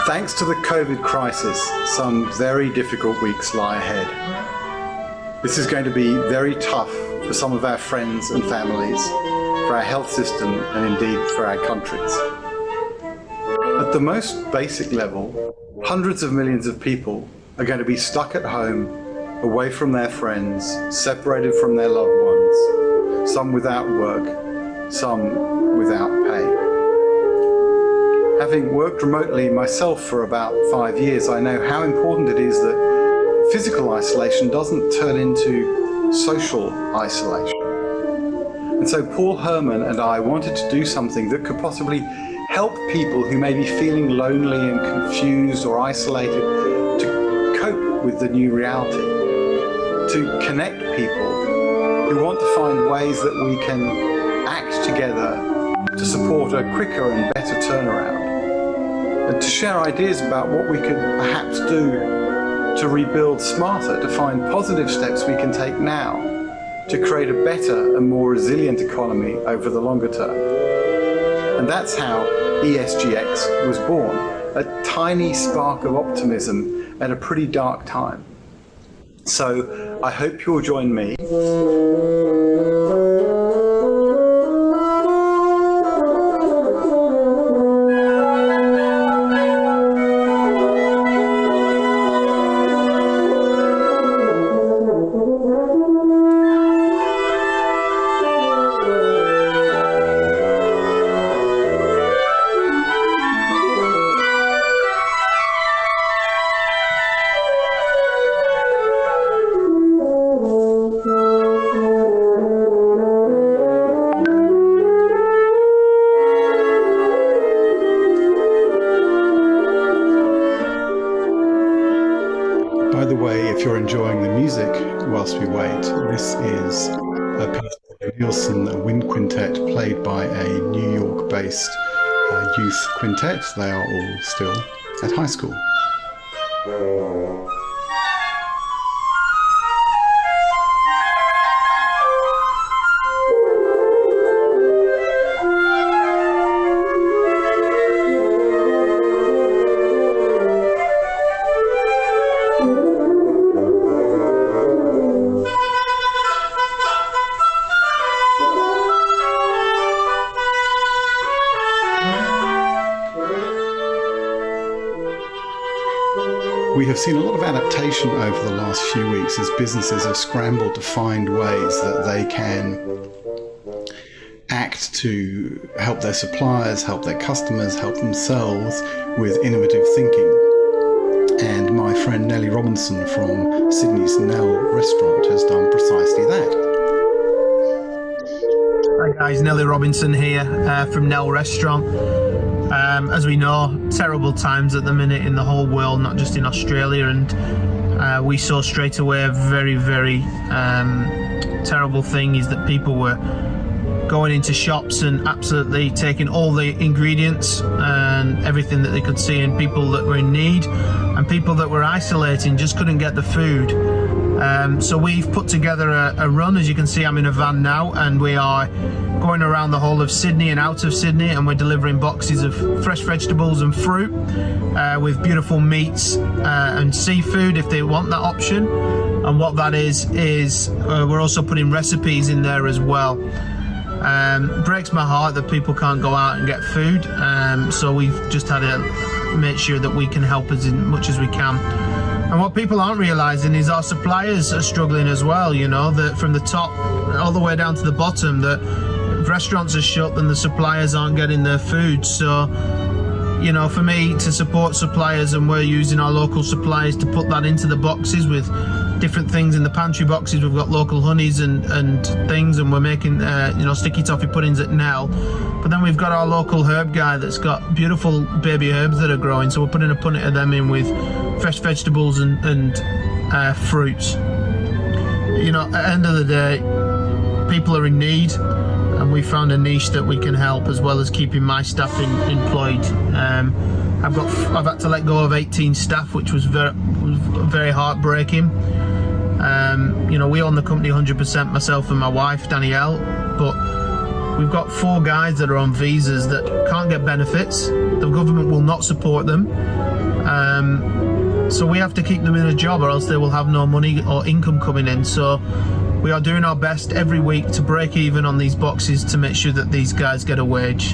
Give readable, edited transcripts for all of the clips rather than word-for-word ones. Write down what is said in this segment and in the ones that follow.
Thanks to the COVID crisis, some very difficult weeks lie ahead. This is going to be very tough for some of our friends and families, for our health system, and indeed for our countries. At the most basic level, hundreds of millions of people are going to be stuck at home, away from their friends, separated from their loved ones, some without work, some without pay. Having worked remotely myself for about 5 years, I know how important it is that physical isolation doesn't turn into social isolation. And so Paul, Herman and I wanted to do something that could possibly help people who may be feeling lonely and confused or isolated to cope with the new reality, to connect people who want to find ways that we can act together to support a quicker and better turnaround, and to share ideas about what we could perhaps do to rebuild smarter, to find positive steps we can take now to create a better and more resilient economy over the longer term. And that's how ESGX was born, a tiny spark of optimism at a pretty dark time. So I hope you'll join me. By the way, if you're enjoying the music whilst we wait, this is a piece of the Nielsen Wind Quintet played by a New York-based youth quintet. They are all still at high school. We have seen a lot of adaptation over the last few weeks as businesses have scrambled to find ways that they can act to help their suppliers, help their customers, help themselves with innovative thinking. And my friend Nelly Robinson from Sydney's Nell restaurant has done precisely that. Hi guys, Nelly Robinson here from Nell restaurant. As we know, terrible times at the minute in the whole world, not just in Australia, and we saw straight away a very, very terrible thing is that people were going into shops and absolutely taking all the ingredients and everything that they could see, and people that were in need and people that were isolating just couldn't get the food. So we've put together a run. As you can see, I'm in a van now, and we are going around the whole of Sydney and out of Sydney, and we're delivering boxes of fresh vegetables and fruit with beautiful meats and seafood if they want that option. And what that is we're also putting recipes in there as well. Breaks my heart that people can't go out and get food, so we've just had to make sure that we can help as much as we can. And what people aren't realizing is our suppliers are struggling as well, you know, that from the top all the way down to the bottom, that restaurants are shut and the suppliers aren't getting their food. So, you know, for me to support suppliers, and we're using our local suppliers to put that into the boxes with different things in the pantry boxes. We've got local honeys and things, and we're making you know, sticky toffee puddings at Nell. But then we've got our local herb guy that's got beautiful baby herbs that are growing, so we're putting a punnet of them in with fresh vegetables and fruits. You know, at the end of the day, people are in need, and we found a niche that we can help, as well as keeping my staff employed. I've had to let go of 18 staff, which was very heartbreaking. You know, we own the company 100%, myself and my wife Danielle, but we've got 4 guys that are on visas that can't get benefits. The government will not support them. So we have to keep them in a job, or else they will have no money or income coming in. So we are doing our best every week to break even on these boxes to make sure that these guys get a wage.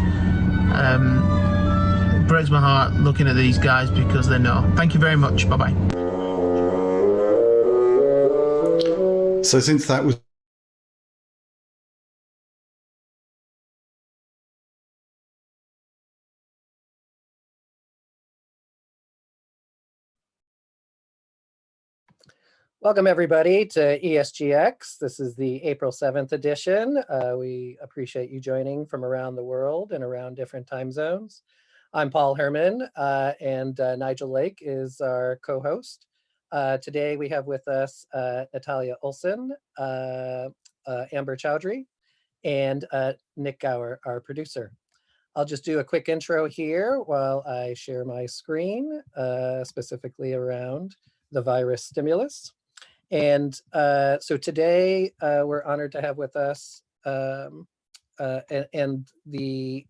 It breaks my heart looking at these guys because they know. Thank you very much. Bye-bye. So since that was Welcome everybody to ESGX. This is the April 7th edition. We appreciate you joining from around the world and around different time zones. I'm Paul Herman and Nigel Lake is our co-host. Today we have with us Natalia Olson, Amber Chaudhry, and Nick Gower, our producer. I'll just do a quick intro here while I share my screen, specifically around the virus stimulus. And so today we're honored to have with us and the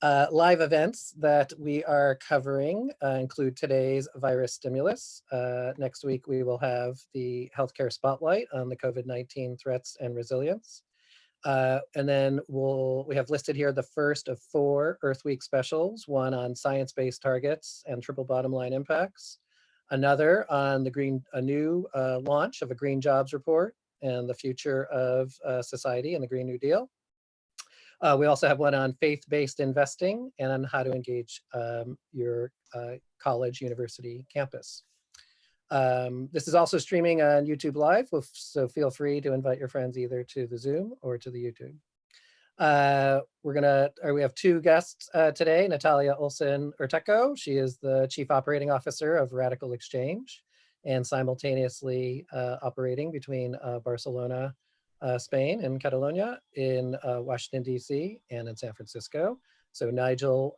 live events that we are covering include today's virus stimulus. Next week we will have the healthcare spotlight on the COVID-19 threats and resilience. And then we have listed here the first of 4 Earth Week specials, one on science-based targets and triple bottom line impacts, another on a new launch of a green jobs report and the future of society and the Green New Deal. We also have one on faith-based investing and on how to engage your college, university, campus. This is also streaming on YouTube Live, so feel free to invite your friends either to the Zoom or to the YouTube. We have 2 guests today, Natalia Olson-Urtecho. She is the Chief Operating Officer of RadicalxChange and simultaneously operating between Barcelona, Spain, and Catalonia, in Washington, DC, and in San Francisco. So Nigel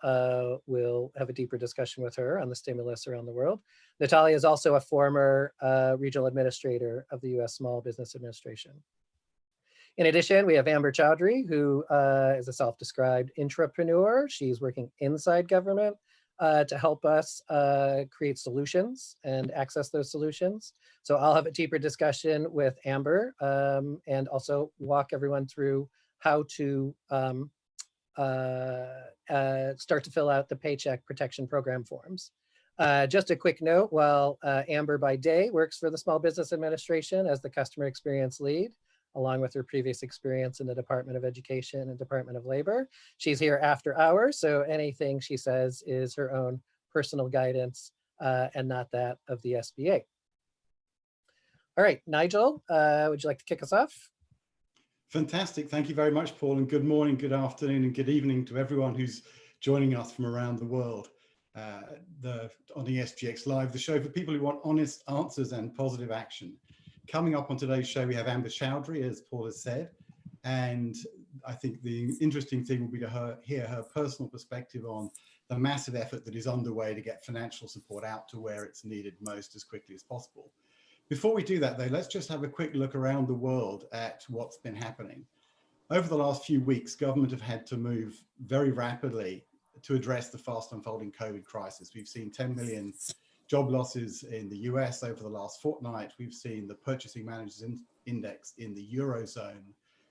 will have a deeper discussion with her on the stimulus around the world. Natalia is also a former regional administrator of the US Small Business Administration. In addition, we have Amber Chaudhry, who is a self-described intrapreneur. She's working inside government to help us create solutions and access those solutions. So I'll have a deeper discussion with Amber and also walk everyone through how to start to fill out the Paycheck Protection Program forms. Just a quick note, while Amber by day works for the Small Business Administration as the customer experience lead, along with her previous experience in the Department of Education and Department of Labor. She's here after hours, so anything she says is her own personal guidance and not that of the SBA. All right, Nigel, would you like to kick us off? fantastic. Thank you very much, Paul, and good morning, good afternoon, and good evening to everyone who's joining us from around the world on ESGX Live, the show for people who want honest answers and positive action. Coming up on today's show, we have Amber Chaudhry, as Paul has said, and I think the interesting thing will be to hear her personal perspective on the massive effort that is underway to get financial support out to where it's needed most as quickly as possible. Before we do that, though, let's just have a quick look around the world at what's been happening. Over the last few weeks, government have had to move very rapidly to address the fast unfolding COVID crisis. We've seen 10 million job losses in the US over the last fortnight. We've seen the Purchasing Managers Index in the Eurozone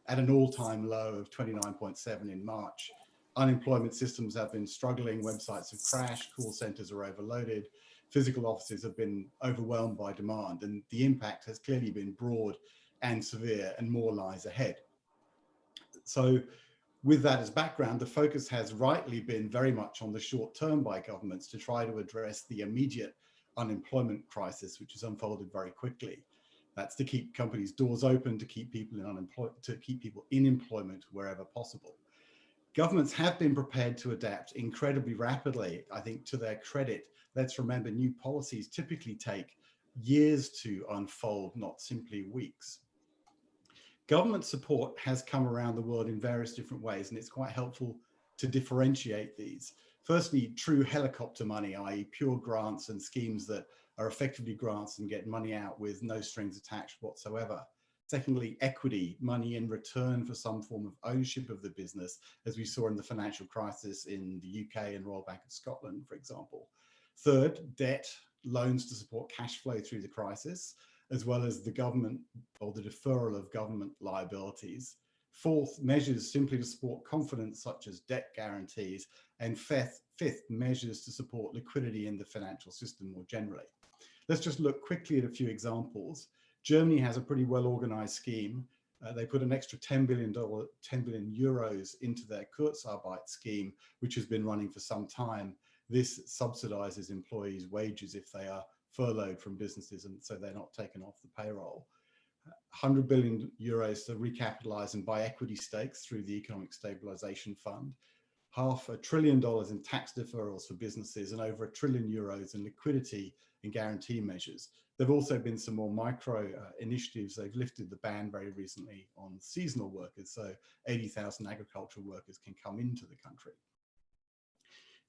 at an all-time low of 29.7 in March. Unemployment systems have been struggling, websites have crashed, call centers are overloaded, physical offices have been overwhelmed by demand, and the impact has clearly been broad and severe, and more lies ahead. So with that as background, the focus has rightly been very much on the short term by governments to try to address the immediate unemployment crisis, which has unfolded very quickly. That's to keep companies' doors open, to keep people in employment wherever possible. Governments have been prepared to adapt incredibly rapidly. I think, to their credit, let's remember new policies typically take years to unfold, not simply weeks. Government support has come around the world in various different ways, and it's quite helpful to differentiate these. Firstly, true helicopter money, i.e. pure grants and schemes that are effectively grants and get money out with no strings attached whatsoever. Secondly, equity, money in return for some form of ownership of the business, as we saw in the financial crisis in the UK and Royal Bank of Scotland, for example. Third, debt, loans to support cash flow through the crisis, as well as the government or the deferral of government liabilities. Fourth, measures simply to support confidence, such as debt guarantees. And fifth, measures to support liquidity in the financial system more generally. Let's just look quickly at a few examples. Germany has a pretty well organized scheme. They put an extra 10 billion euros into their Kurzarbeit scheme, which has been running for some time. This subsidizes employees' wages if they are furloughed from businesses, and so they're not taken off the payroll. 100 billion euros to recapitalize and buy equity stakes through the Economic Stabilization Fund. $500 billion in tax deferrals for businesses, and over €1 trillion in liquidity and guarantee measures. There have also been some more micro initiatives. They've lifted the ban very recently on seasonal workers, so 80,000 agricultural workers can come into the country.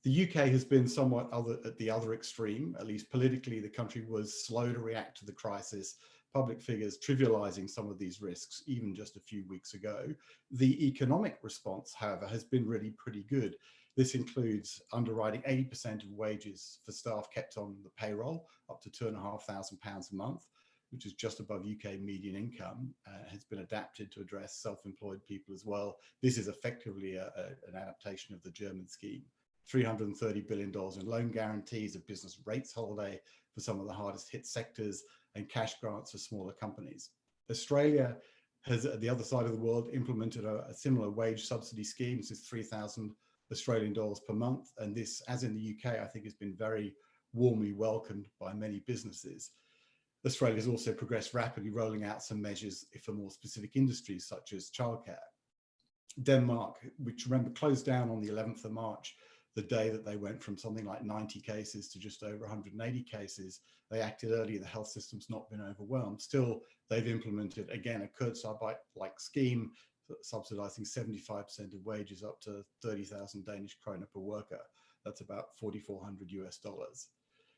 The UK has been somewhat at the other extreme. At least politically, the country was slow to react to the crisis, public figures trivializing some of these risks even just a few weeks ago. The economic response, however, has been really pretty good. This includes underwriting 80% of wages for staff kept on the payroll, up to £2,500 a month, which is just above UK median income, has been adapted to address self-employed people as well. This is effectively an adaptation of the German scheme. $330 billion in loan guarantees, a business rates holiday for some of the hardest hit sectors, and cash grants for smaller companies. Australia has, at the other side of the world, implemented a similar wage subsidy scheme. This is 3,000 Australian dollars per month. And this, as in the UK, I think has been very warmly welcomed by many businesses. Australia has also progressed rapidly, rolling out some measures for more specific industries such as childcare. Denmark, which remember closed down on the 11th of March, the day that they went from something like 90 cases to just over 180 cases. They acted early, the health system's not been overwhelmed. Still, they've implemented, again, a Kurzarbeit-like scheme, subsidizing 75% of wages up to 30,000 Danish kroner per worker. That's about $4,400.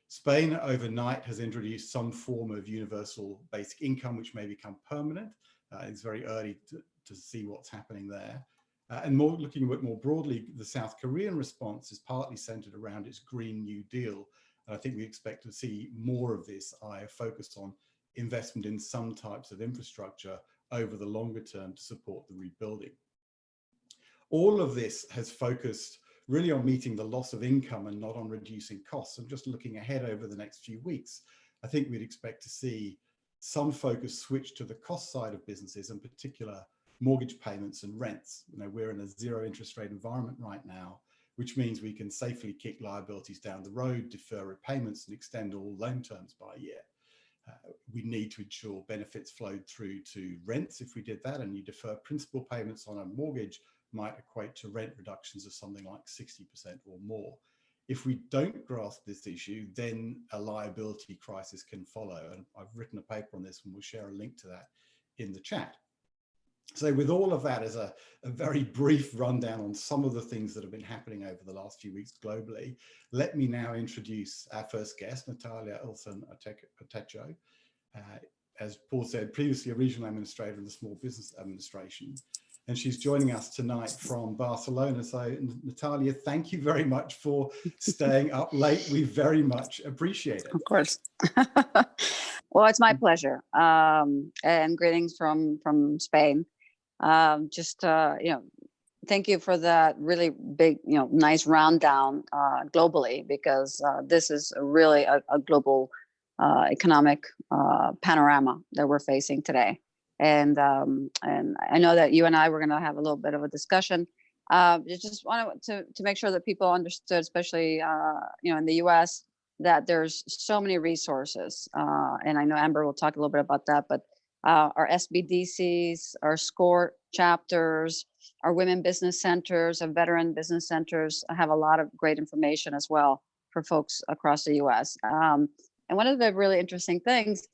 Spain overnight has introduced some form of universal basic income, which may become permanent. It's very early to see what's happening there. And looking a bit more broadly, the South Korean response is partly centered around its Green New Deal. And I think we expect to see more of this, focused on investment in some types of infrastructure over the longer term to support the rebuilding. All of this has focused really on meeting the loss of income and not on reducing costs. And just looking ahead over the next few weeks, I think we'd expect to see some focus switch to the cost side of businesses, in particular mortgage payments and rents. You know, we're in a zero interest rate environment right now, which means we can safely kick liabilities down the road, defer repayments, and extend all loan terms by a year. We need to ensure benefits flowed through to rents. If we did that, and you defer principal payments on a mortgage, might equate to rent reductions of something like 60% or more. If we don't grasp this issue, then a liability crisis can follow. And I've written a paper on this, and we'll share a link to that in the chat. So with all of that as a very brief rundown on some of the things that have been happening over the last few weeks globally, let me now introduce our first guest, Natalia Olson-Urtecho. As Paul said, previously a regional administrator in the Small Business Administration, and she's joining us tonight from Barcelona. So Natalia, thank you very much for staying up late. We very much appreciate it. Of course. Well, it's my pleasure. And greetings from Spain. Thank you for that really big, nice rundown globally, because this is really a global economic panorama that we're facing today. And I know that you and I were going to have a little bit of a discussion. Just wanted to make sure that people understood, especially in the US, that there's so many resources. And I know Amber will talk a little bit about that, but our SBDCs, our SCORE chapters, our women business centers, our veteran business centers have a lot of great information as well for folks across the US. And one of the really interesting things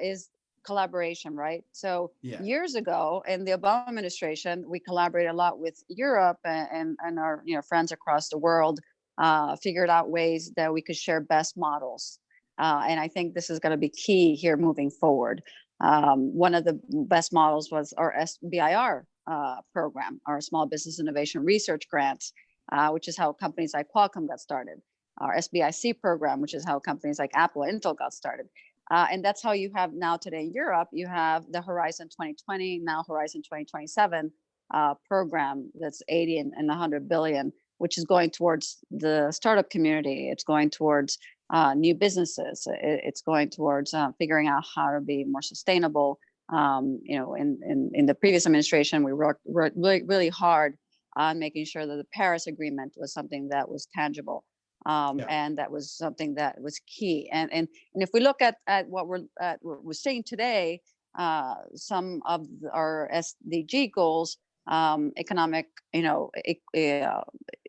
is collaboration, right? So years ago in the Obama administration, we collaborated a lot with Europe and our friends across the world, figured out ways that we could share best models. And I think this is going to be key here moving forward. One of the best models was our SBIR program, our Small Business Innovation Research Grants, which is how companies like Qualcomm got started. our SBIC program, which is how companies like Apple, Intel got started. And that's how you have now today in Europe, you have the Horizon 2020, now Horizon 2027 program that's 80 and 100 billion, which is going towards the startup community. It's going towards new businesses. It's going towards figuring out how to be more sustainable. In the previous administration, we worked really, really hard on making sure that the Paris Agreement was something that was tangible. And that was something that was key. And if we look at what we're seeing today, some of our SDG goals, economic,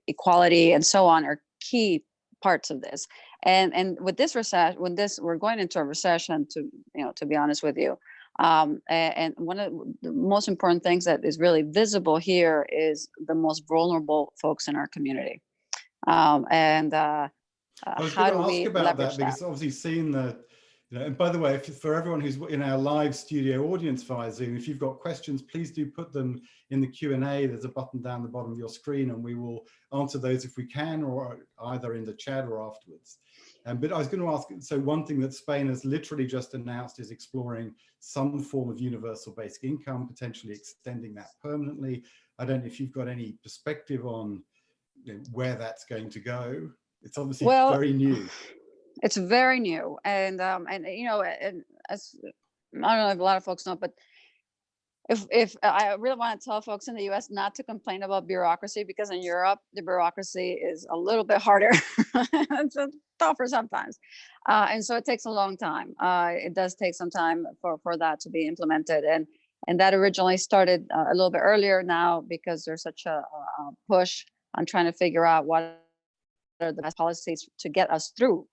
equality, and so on, are key parts of this. And with this recession, we're going into a recession. To be honest with you, and one of the most important things that is really visible here is the most vulnerable folks in our community. I was how going do to ask we about that, leverage because obviously seeing and by the way, for everyone who's in our live studio audience via Zoom, if you've got questions, please do put them in the Q&A. There's a button down the bottom of your screen, and we will answer those if we can, or either in the chat or afterwards. But I was going to ask, so one thing that Spain has literally just announced is exploring some form of universal basic income, potentially extending that permanently. I don't know if you've got any perspective on where that's going to go. It's obviously very new. It's very new, and as I don't know if a lot of folks know, but if I really want to tell folks in the U.S. not to complain about bureaucracy, because in Europe the bureaucracy is a little bit harder. It's tougher sometimes, and so it takes a long time. It does take some time for that to be implemented, and that originally started a little bit earlier now, because there's such a push on trying to figure out what are the best policies to get us through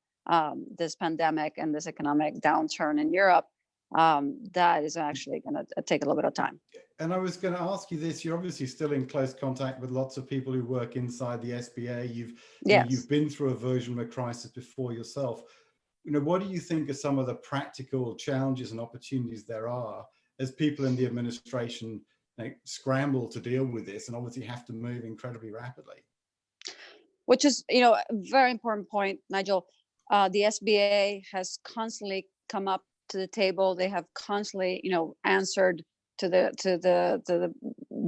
this pandemic and this economic downturn in Europe. That is actually going to take a little bit of time. And I was going to ask you this: you're obviously still in close contact with lots of people who work inside the SBA. You've been through a version of a crisis before yourself. What do you think are some of the practical challenges and opportunities there are as people in the administration scramble to deal with this and obviously have to move incredibly rapidly? Which is, a very important point, Nigel. The SBA has constantly come up to the table. They have constantly, answered to the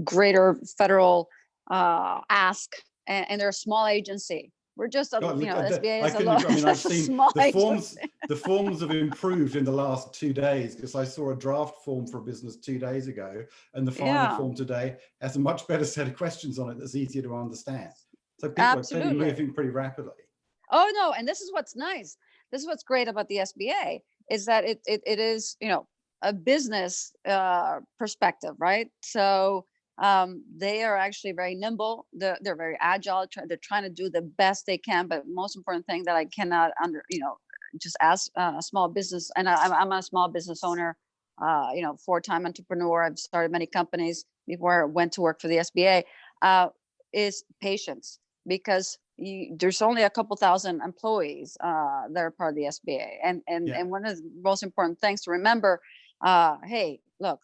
greater federal ask, and they're a small agency. We're just, SBA is I've seen small the forms have improved in the last 2 days, because I saw a draft form for a business 2 days ago, and the final form today has a much better set of questions on it that's easier to understand. So people are clearly moving pretty rapidly. Oh no, and this is what's nice. This is what's great about the SBA, is that it is, a business perspective, right? So they are actually very nimble. They're very agile. They're trying to do the best they can. But most important thing that I cannot just ask a small business, and I'm a small business owner, 4-time entrepreneur. I've started many companies before I went to work for the SBA. Is patience, because there's only a couple thousand employees that are part of the SBA, and one of the most important things to remember, hey, look,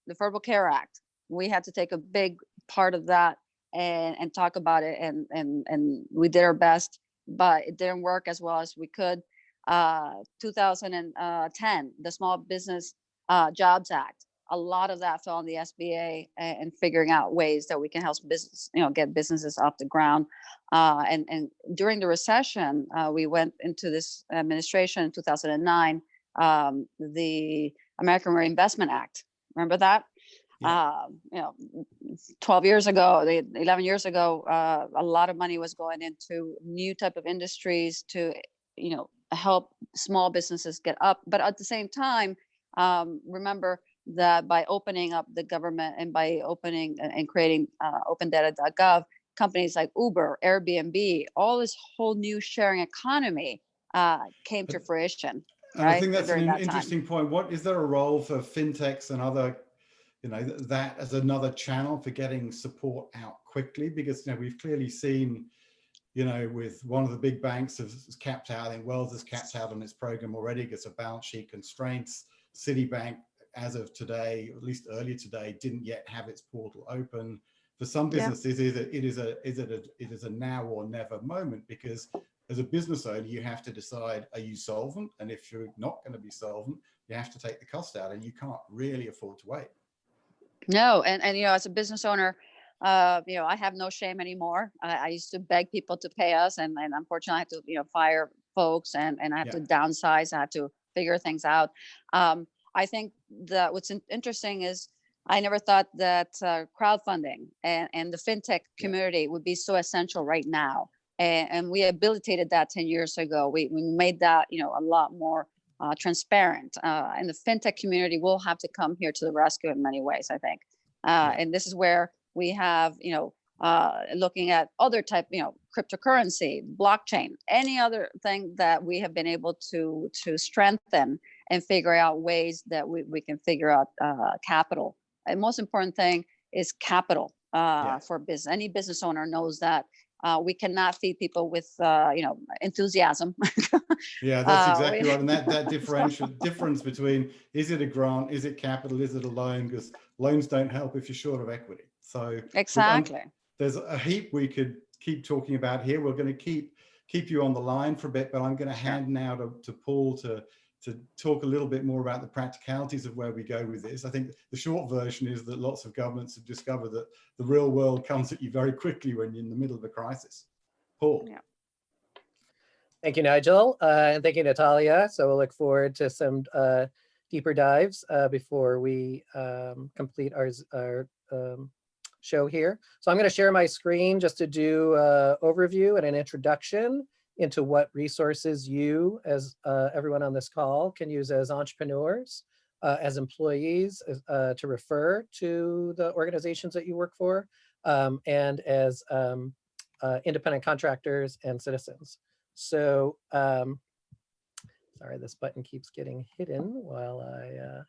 the Affordable Care Act, we had to take a big part of that and talk about it, and we did our best, but it didn't work as well as we could. 2010, the Small Business Jobs Act, a lot of that fell on the SBA and figuring out ways that we can help business, get businesses off the ground. And during the recession, we went into this administration in 2009, the American Reinvestment Act. Remember that? 12 years ago, 11 years ago, a lot of money was going into new type of industries to, help small businesses get up. But at the same time, remember that by opening up the government and by opening and creating opendata.gov, companies like Uber, Airbnb, all this whole new sharing economy came to fruition. Right? I think that's an interesting point. What is there a role for fintechs and other, that as another channel for getting support out quickly? Because we've clearly seen, with one of the big banks has capped out. I think Wells has capped out on its program already because of balance sheet constraints. Citibank, as of today, at least earlier today, didn't yet have its portal open. For some businesses, it is a now or never moment, because as a business owner, you have to decide, are you solvent? And if you're not going to be solvent, you have to take the cost out, and you can't really afford to wait. No, and you know, as a business owner, you know, I have no shame anymore. I used to beg people to pay us, and unfortunately, I have to, you know, fire folks, and I have to downsize. I have to figure things out. I think that what's interesting is I never thought that crowdfunding and the fintech community would be so essential right now. And we habilitated that 10 years ago. We made that, you know, a lot more transparent. And the fintech community will have to come here to the rescue in many ways, I think. And this is where we have, you know, looking at other type, you know, cryptocurrency, blockchain, any other thing that we have been able to strengthen and figure out ways that we can figure out capital. And most important thing is capital for business. Any business owner knows that we cannot feed people with, you know, enthusiasm. Yeah, that's exactly right. And that difference between, is it a grant, is it capital, is it a loan? Because loans don't help if you're short of equity. So exactly. There's a heap we could keep talking about here. We're going to keep you on the line for a bit, but I'm going to hand now to Paul to talk a little bit more about the practicalities of where we go with this. I think the short version is that lots of governments have discovered that the real world comes at you very quickly when you're in the middle of a crisis. Paul. Yeah. Thank you, Nigel, and thank you, Natalia. So we'll look forward to some deeper dives before we complete our show here. So I'm going to share my screen just to do an overview and an introduction into what resources you, as everyone on this call, can use as entrepreneurs, as employees, to refer to the organizations that you work for, and as independent contractors and citizens. So, sorry, this button keeps getting hidden while I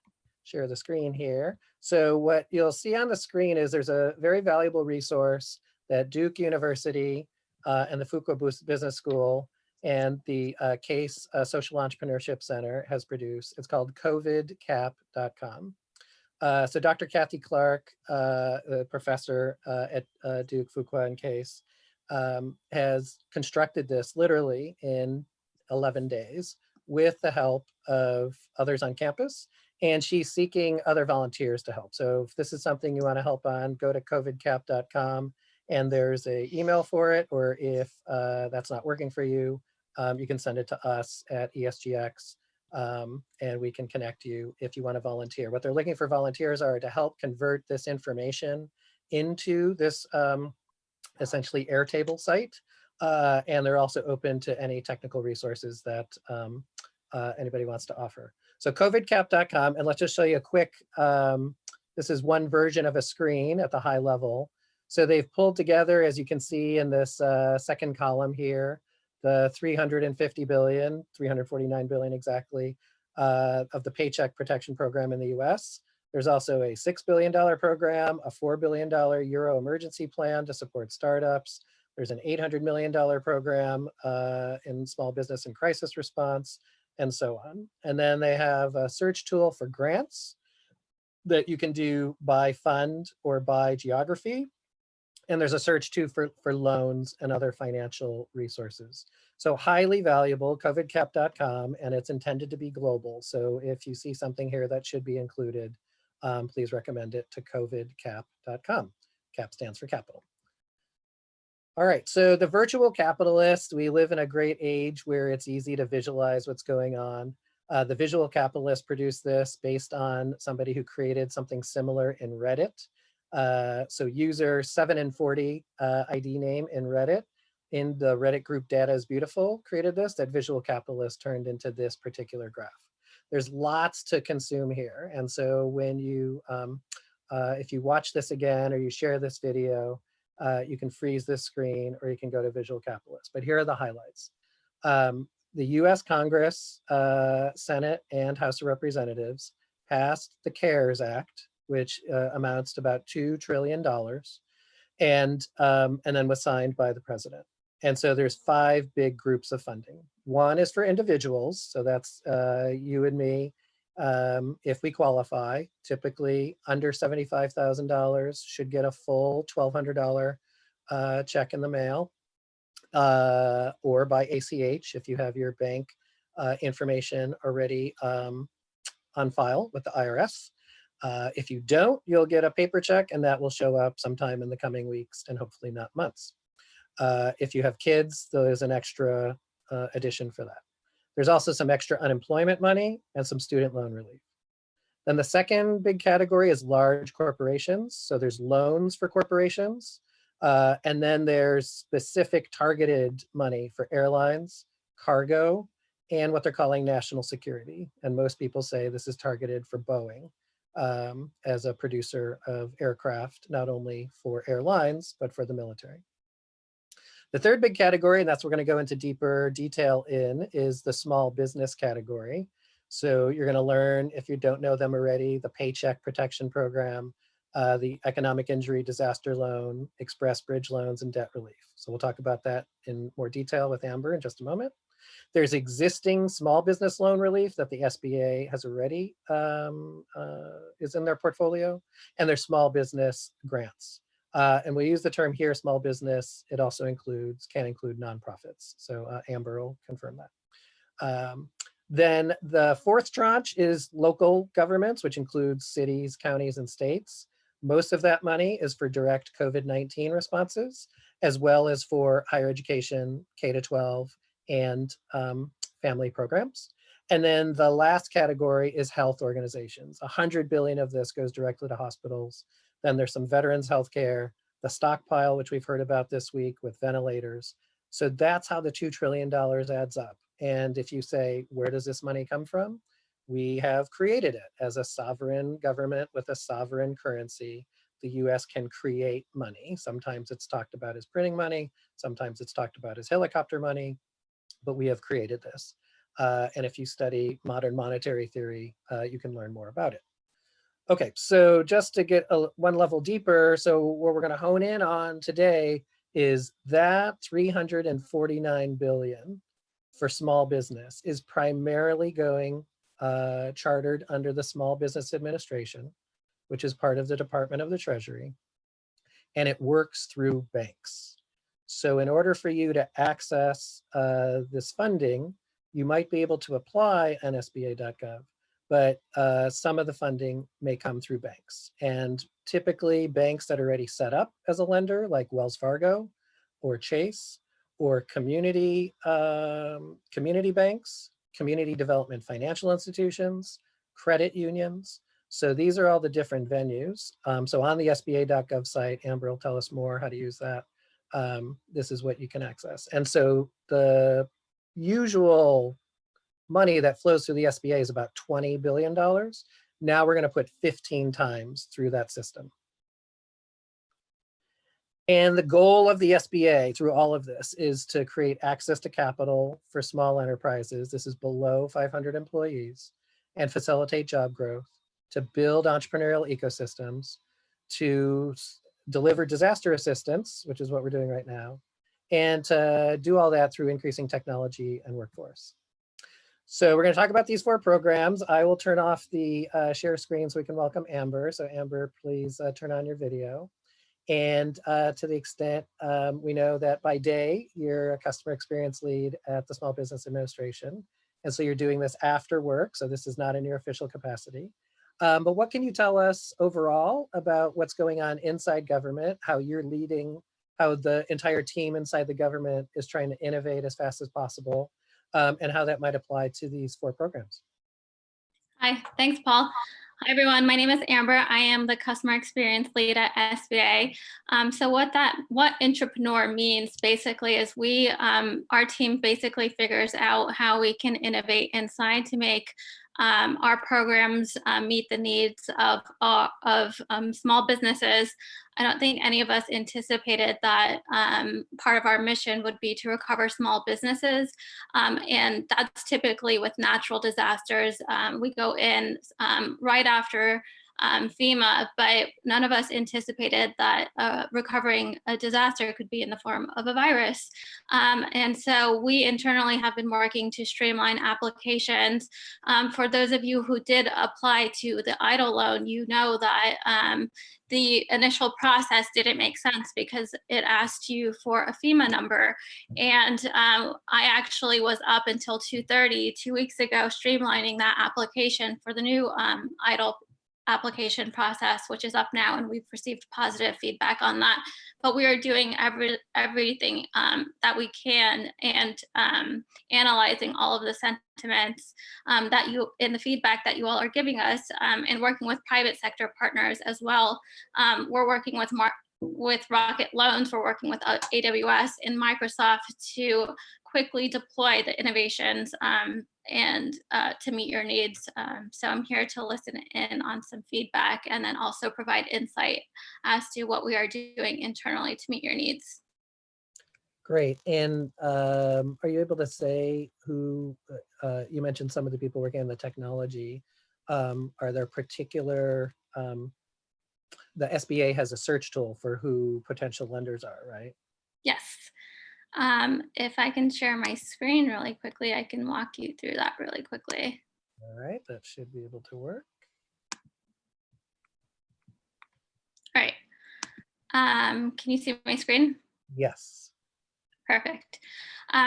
share the screen here. So what you'll see on the screen is there's a very valuable resource that Duke University and the Fuqua Business School and the CASE Social Entrepreneurship Center has produced. It's called covidcap.com. So Dr. Kathy Clark, the professor at Duke, Fuqua, and CASE, has constructed this literally in 11 days with the help of others on campus, and she's seeking other volunteers to help. So if this is something you want to help on, go to covidcap.com, and there's an email for it, or if that's not working for you, you can send it to us at ESGX, and we can connect you if you want to volunteer. What they're looking for volunteers are to help convert this information into this essentially Airtable site, and they're also open to any technical resources that anybody wants to offer. So covidcap.com, and let's just show you a quick, this is one version of a screen at the high level. So they've pulled together, as you can see in this second column here, the 350 billion, 349 billion exactly, of the Paycheck Protection Program in the US. There's also a $6 billion program, a $4 billion Euro emergency plan to support startups. There's an $800 million program in small business and crisis response, and so on. And then they have a search tool for grants that you can do by fund or by geography. And there's a search too for loans and other financial resources. So highly valuable, covidcap.com, and it's intended to be global. So if you see something here that should be included, please recommend it to covidcap.com. CAP stands for capital. All right, so the virtual capitalist, we live in a great age where it's easy to visualize what's going on. The visual capitalist produced this based on somebody who created something similar in Reddit. So user 740 ID name in Reddit, in the Reddit group Data is Beautiful, created this, that visual capitalist turned into this particular graph. There's lots to consume here. And so when you, if you watch this again or you share this video, you can freeze this screen or you can go to Visual Capitalist. But here are the highlights. The US Congress, Senate, and House of Representatives passed the CARES Act, which amounts to about $2 trillion, and then was signed by the president. And so there's 5 big groups of funding. One is for individuals, so that's you and me, if we qualify. Typically under $75,000 should get a full $1,200 check in the mail. or by ACH if you have your bank information already on file with the IRS. If you don't, you'll get a paper check, and that will show up sometime in the coming weeks and hopefully not months. If you have kids, there's an extra addition for that. There's also some extra unemployment money and some student loan relief. Then the second big category is large corporations. So there's loans for corporations. And then there's specific targeted money for airlines, cargo, and what they're calling national security. And most people say this is targeted for Boeing as a producer of aircraft, not only for airlines, but for the military. The third big category, and that's what we're going to go into deeper detail in, is the small business category. So you're going to learn, if you don't know them already, the Paycheck Protection Program, the Economic Injury Disaster Loan, Express Bridge Loans, and debt relief. So we'll talk about that in more detail with Amber in just a moment. There's existing small business loan relief that the SBA has already is in their portfolio, and there's small business grants. And we use the term here, small business. It also can include nonprofits. So Amber will confirm that. Then the fourth tranche is local governments, which includes cities, counties, and states. Most of that money is for direct COVID-19 responses, as well as for higher education, K-12, and family programs. And then the last category is health organizations. 100 billion of this goes directly to hospitals. Then there's some veterans healthcare, the stockpile, which we've heard about this week with ventilators. So that's how the $2 trillion adds up. And if you say, where does this money come from? We have created it as a sovereign government with a sovereign currency. The US can create money. Sometimes it's talked about as printing money. Sometimes it's talked about as helicopter money, but we have created this. And if you study modern monetary theory, you can learn more about it. Okay, so just to get one level deeper, so what we're going to hone in on today is that 349 billion for small business is primarily going chartered under the Small Business Administration, which is part of the Department of the Treasury, and it works through banks. So in order for you to access this funding, you might be able to apply on SBA.gov, but some of the funding may come through banks. And typically banks that are already set up as a lender, like Wells Fargo or Chase, or community banks, community development financial institutions, credit unions. So these are all the different venues. So on the SBA.gov site, Amber will tell us more how to use that. This is what you can access. And so the usual money that flows through the SBA is about $20 billion. Now we're going to put 15 times through that system. And the goal of the SBA through all of this is to create access to capital for small enterprises. This is below 500 employees, and facilitate job growth, to build entrepreneurial ecosystems, to deliver disaster assistance, which is what we're doing right now, and to do all that through increasing technology and workforce. So we're going to talk about these 4 programs. I will turn off the share screen so we can welcome Amber. So Amber, please turn on your video. And to the extent we know that by day, you're a customer experience lead at the Small Business Administration. And so you're doing this after work. So this is not in your official capacity. But what can you tell us overall about what's going on inside government, how you're leading, how the entire team inside the government is trying to innovate as fast as possible, and how that might apply to these 4 programs? Hi, thanks, Paul. Hi, everyone. My name is Amber. I am the customer experience lead at SBA. So what entrepreneur means basically is our team basically figures out how we can innovate inside to make our programs meet the needs of small businesses. I don't think any of us anticipated that part of our mission would be to recover small businesses. And that's typically with natural disasters. We go in right after FEMA, but none of us anticipated that recovering a disaster could be in the form of a virus. And so we internally have been working to streamline applications. For those of you who did apply to the EIDL loan, you know that the initial process didn't make sense because it asked you for a FEMA number. And I actually was up until 2:30 2 weeks ago streamlining that application for the new EIDL application process, which is up now, and we've received positive feedback on that. But we are doing everything that we can, and analyzing all of the sentiments that you in the feedback that you all are giving us, and working with private sector partners as well. We're working with Rocket Loans, we're working with AWS and Microsoft to quickly deploy the innovations and to meet your needs. So I'm here to listen in on some feedback and then also provide insight as to what we are doing internally to meet your needs. Great. And are you able to say who, you mentioned some of the people working on the technology, are there particular, the SBA has a search tool for who potential lenders are, right? Yes. If I can share my screen really quickly, I can walk you through that really quickly. All right, that should be able to work. All right. Can you see my screen? Yes. Perfect.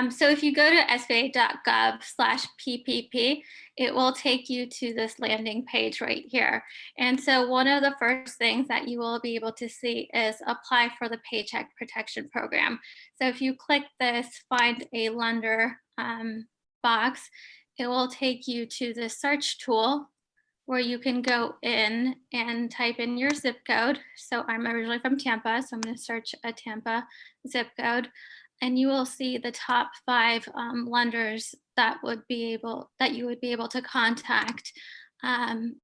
So if you go to sba.gov/PPP, it will take you to this landing page right here. And so one of the first things that you will be able to see is apply for the Paycheck Protection Program. So if you click this find a lender box, it will take you to the search tool where you can go in and type in your zip code. So I'm originally from Tampa, so I'm going to search a Tampa zip code. And you will see the top 5 lenders that you would be able to contact and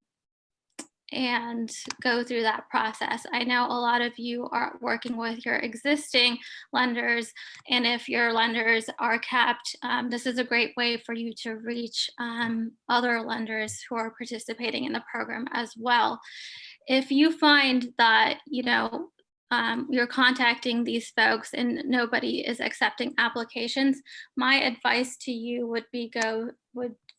go through that process. I know a lot of you are working with your existing lenders, and if your lenders are capped, this is a great way for you to reach other lenders who are participating in the program as well. If you find that, you're contacting these folks and nobody is accepting applications, my advice to you would go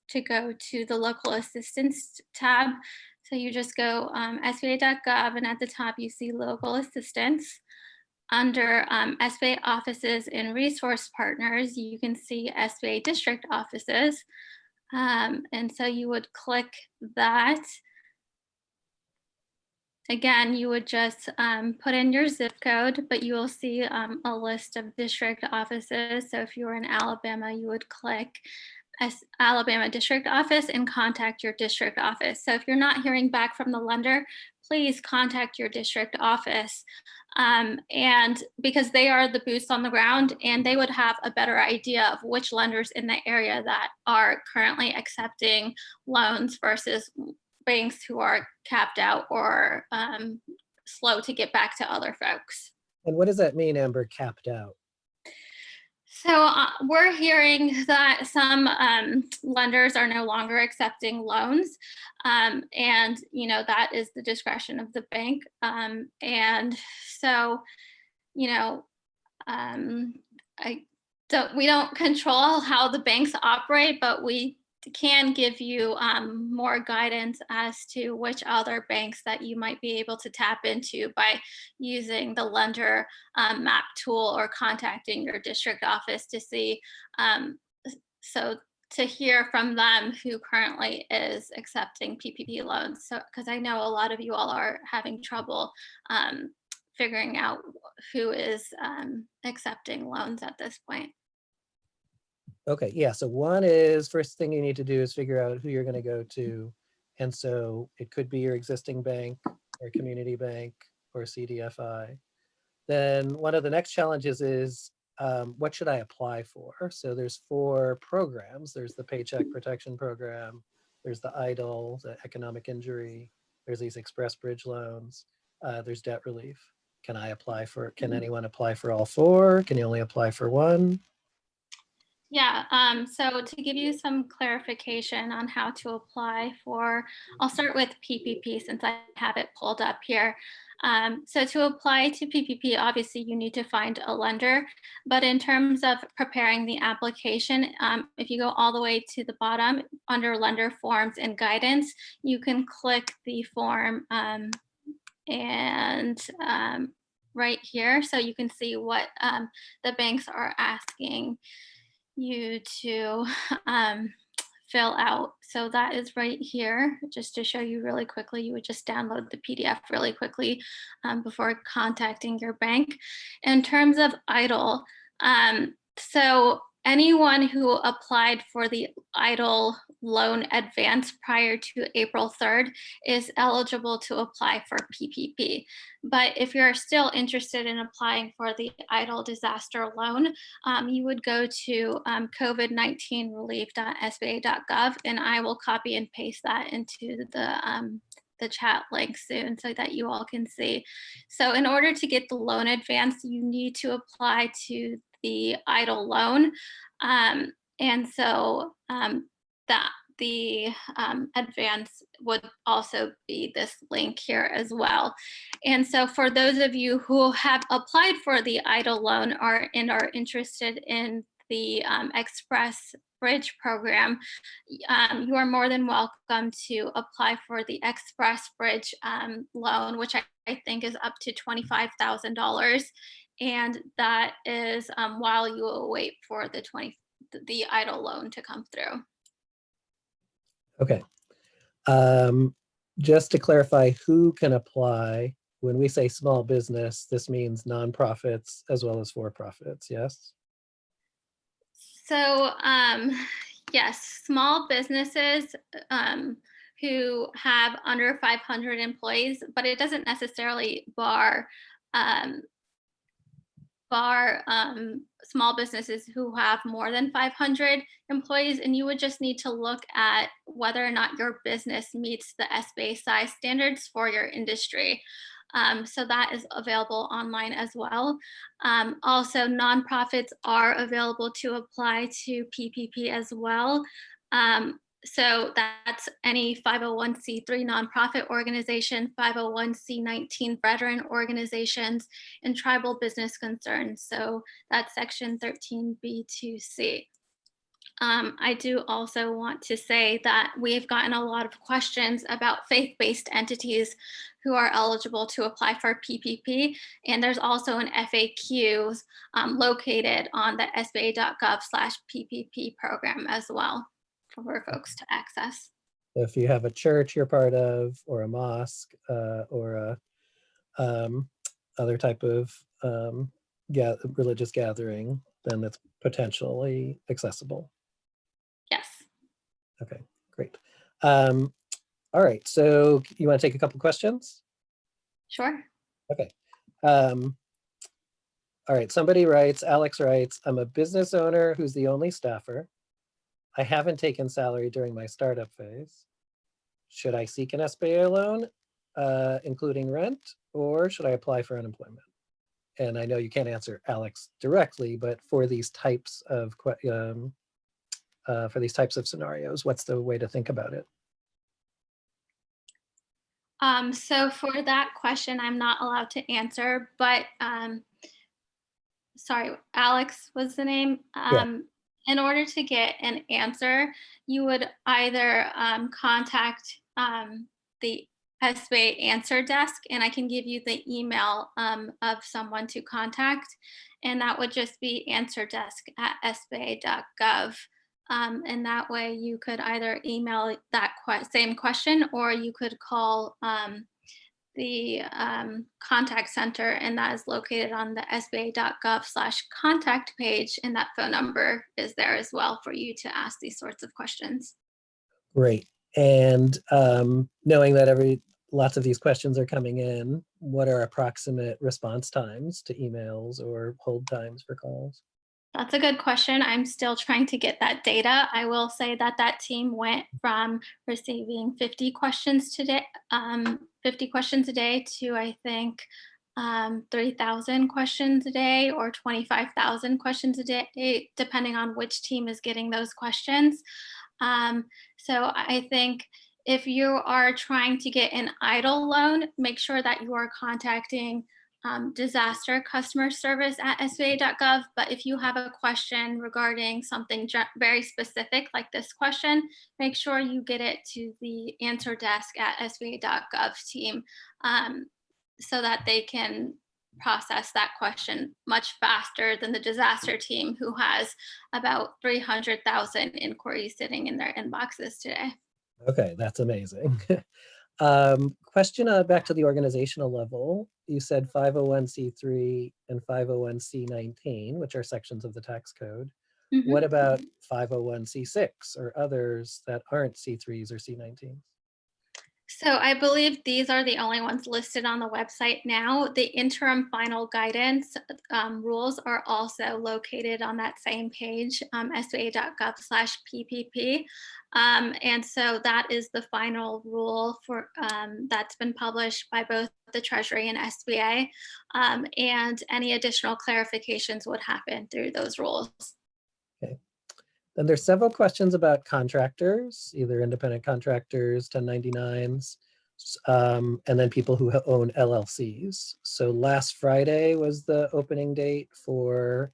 to the local assistance tab. So you just go sba.gov, and at the top you see local assistance. Under SBA offices and resource partners, you can see SBA district offices. And so you would click that. Again, you would just put in your zip code, but you will see a list of district offices. So if you were in Alabama, you would click Alabama district office and contact your district office. So if you're not hearing back from the lender, please contact your district office. And because they are the boots on the ground, and they would have a better idea of which lenders in the area that are currently accepting loans versus banks who are capped out or slow to get back to other folks. And what does that mean, Amber, capped out? So we're hearing that some lenders are no longer accepting loans, and that is the discretion of the bank. And so, we don't control how the banks operate, but we can give you more guidance as to which other banks that you might be able to tap into by using the lender map tool or contacting your district office to see, so to hear from them who currently is accepting PPP loans. So, because I know a lot of you all are having trouble figuring out who is accepting loans at this point. Okay, yeah, so one is, first thing you need to do is figure out who you're going to go to. And so it could be your existing bank or community bank or CDFI. Then one of the next challenges is, what should I apply for? So there's 4 programs. There's the Paycheck Protection Program, there's the EIDL, the economic injury, there's these express bridge loans, there's debt relief. Can anyone apply for all 4? Can you only apply for one? Yeah, so to give you some clarification on how to apply for, I'll start with PPP since I have it pulled up here. So to apply to PPP, obviously you need to find a lender, but in terms of preparing the application, if you go all the way to the bottom under lender forms and guidance, you can click the form and right here, so you can see what the banks are asking you to fill out. So that is right here. Just to show you really quickly, you would just download the PDF really quickly before contacting your bank. In terms of EIDL, so anyone who applied for the EIDL loan advance prior to April 3rd is eligible to apply for PPP. But if you're still interested in applying for the EIDL disaster loan, you would go to COVID-19 relief.sba.gov, and I will copy and paste that into the chat link soon so that you all can see. So in order to get the loan advance, you need to apply to the EIDL loan. And so that the advance would also be this link here as well. And so for those of you who have applied for the EIDL loan and are interested in the Express Bridge program, you are more than welcome to apply for the Express Bridge loan, which I think is up to $25,000. And that is while you await for the EIDL loan to come through. Okay. Just to clarify who can apply, when we say small business, this means nonprofits as well as for-profits, yes? So yes, small businesses who have under 500 employees, but it doesn't necessarily bar small businesses who have more than 500 employees, and you would just need to look at whether or not your business meets the SBA size standards for your industry. So that is available online as well. Also, nonprofits are available to apply to PPP as well. So that's any 501c3 nonprofit organization, 501c19 veteran organizations, and tribal business concerns. So that's section 13B2C. I do also want to say that we've gotten a lot of questions about faith-based entities who are eligible to apply for PPP. And there's also an FAQ located on the sba.gov/PPP program as well for folks to access. If you have a church you're part of, or a mosque, or a other type of religious gathering, then it's potentially accessible. Yes. Okay, great. All right, so you want to take a couple questions? Sure. Okay. All right, somebody writes, Alex writes, I'm a business owner who's the only staffer. I haven't taken salary during my startup phase. Should I seek an SBA loan, including rent, or should I apply for unemployment? And I know you can't answer Alex directly, but for these types of scenarios, what's the way to think about it? So for that question, I'm not allowed to answer, but sorry, Alex was the name. Yeah. In order to get an answer, you would either contact the SBA answer desk, and I can give you the email of someone to contact, and that would just be answerdesk@sba.gov. And that way you could either email that same question, or you could call the contact center, and that is located on the sba.gov/contact page, and that phone number is there as well for you to ask these sorts of questions. Great. And knowing that lots of these questions are coming in, what are approximate response times to emails or hold times for calls? That's a good question. I'm still trying to get that data. I will say that that team went from receiving 50 questions a day to, I think, 3,000 questions a day or 25,000 questions a day, depending on which team is getting those questions. So I think if you are trying to get an EIDL loan, make sure that you are contacting disaster customer service at SBA.gov. But if you have a question regarding something very specific like this question, make sure you get it to the answer desk at SBA.gov team so that they can process that question much faster than the disaster team, who has about 300,000 inquiries sitting in their inboxes today. Okay, that's amazing. Question back to the organizational level. You said 501c3 and 501c19, which are sections of the tax code. Mm-hmm. What about 501c6 or others that aren't C3s or C19s? So I believe these are the only ones listed on the website now. The interim final guidance rules are also located on that same page, sba.gov/PPP. And so that is the final rule for that's been published by both the Treasury and SBA. And any additional clarifications would happen through those rules. Okay. Then there's several questions about contractors, either independent contractors, 1099s, and then people who own LLCs. So last Friday was the opening date for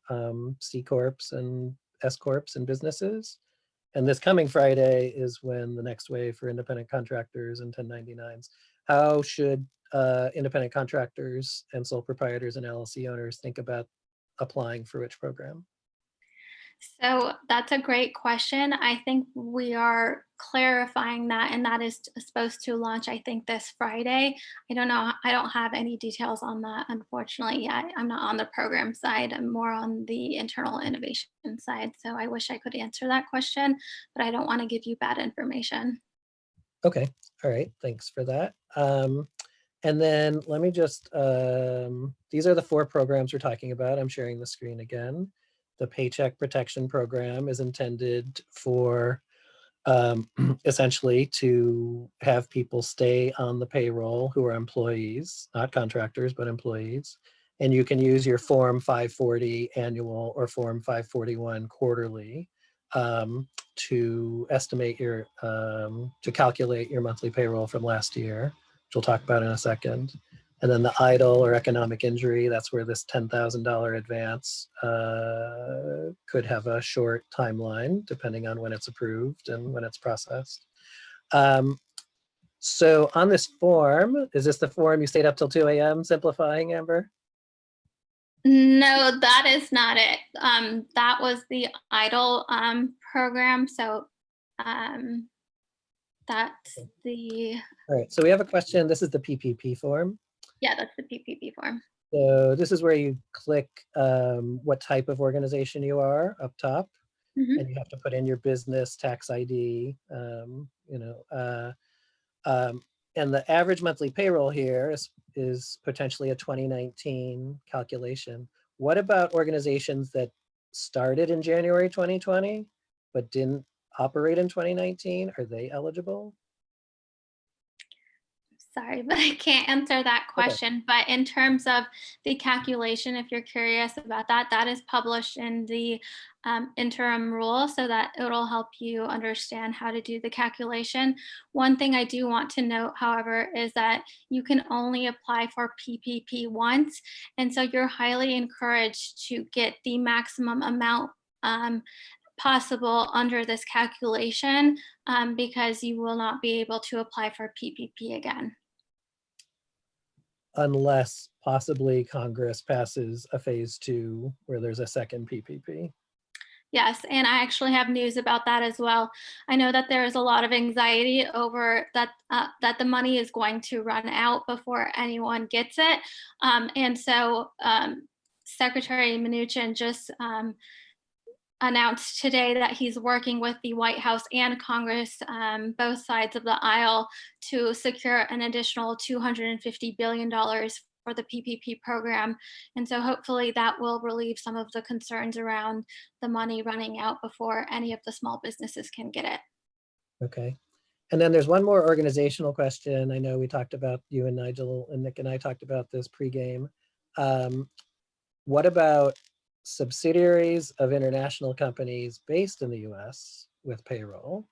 C Corps and S Corps and businesses. And this coming Friday is when the next wave for independent contractors and 1099s. How should independent contractors and sole proprietors and LLC owners think about applying for which program? So that's a great question. I think we are clarifying that, and that is supposed to launch, I think, this Friday. I don't know. I don't have any details on that, unfortunately, yet. I'm not on the program side. I'm more on the internal innovation side. So I wish I could answer that question, but I don't want to give you bad information. Okay. All right. Thanks for that. And then let me just, these are the 4 programs we're talking about. I'm sharing the screen again. The Paycheck Protection Program is intended for essentially to have people stay on the payroll who are employees, not contractors, but employees. And you can use your Form 540 annual or Form 541 quarterly to estimate your, to calculate your monthly payroll from last year, which we'll talk about in a second. And then the EIDL or economic injury, that's where this $10,000 advance could have a short timeline, depending on when it's approved and when it's processed. So on this form, is this the form you stayed up till 2 a.m. simplifying, Amber? No, that is not it. That was the EIDL program. So that's the... All right, so we have a question. This is the PPP form. Yeah, that's the PPP form. So this is where you click what type of organization you are up top, and you have to put in your business tax ID, and the average monthly payroll here is potentially a 2019 calculation. What about organizations that started in January 2020 but didn't operate in 2019? Are they eligible? Sorry, but I can't answer that question. Okay. But in terms of the calculation, if you're curious about that, that is published in the interim rule so that it'll help you understand how to do the calculation. One thing I do want to note, however, is that you can only apply for PPP once. And so you're highly encouraged to get the maximum amount possible under this calculation because you will not be able to apply for PPP again. Unless possibly Congress passes a phase 2 where there's a second PPP. Yes, and I actually have news about that as well. I know that there is a lot of anxiety over that that the money is going to run out before anyone gets it. And so Secretary Mnuchin just announced today that he's working with the White House and Congress, both sides of the aisle, to secure an additional $250 billion for the PPP program. And so hopefully that will relieve some of the concerns around the money running out before any of the small businesses can get it. Okay. And then there's one more organizational question. I know we talked about, you and Nigel and Nick and I talked about this pregame. What about subsidiaries of international companies based in the US with payroll?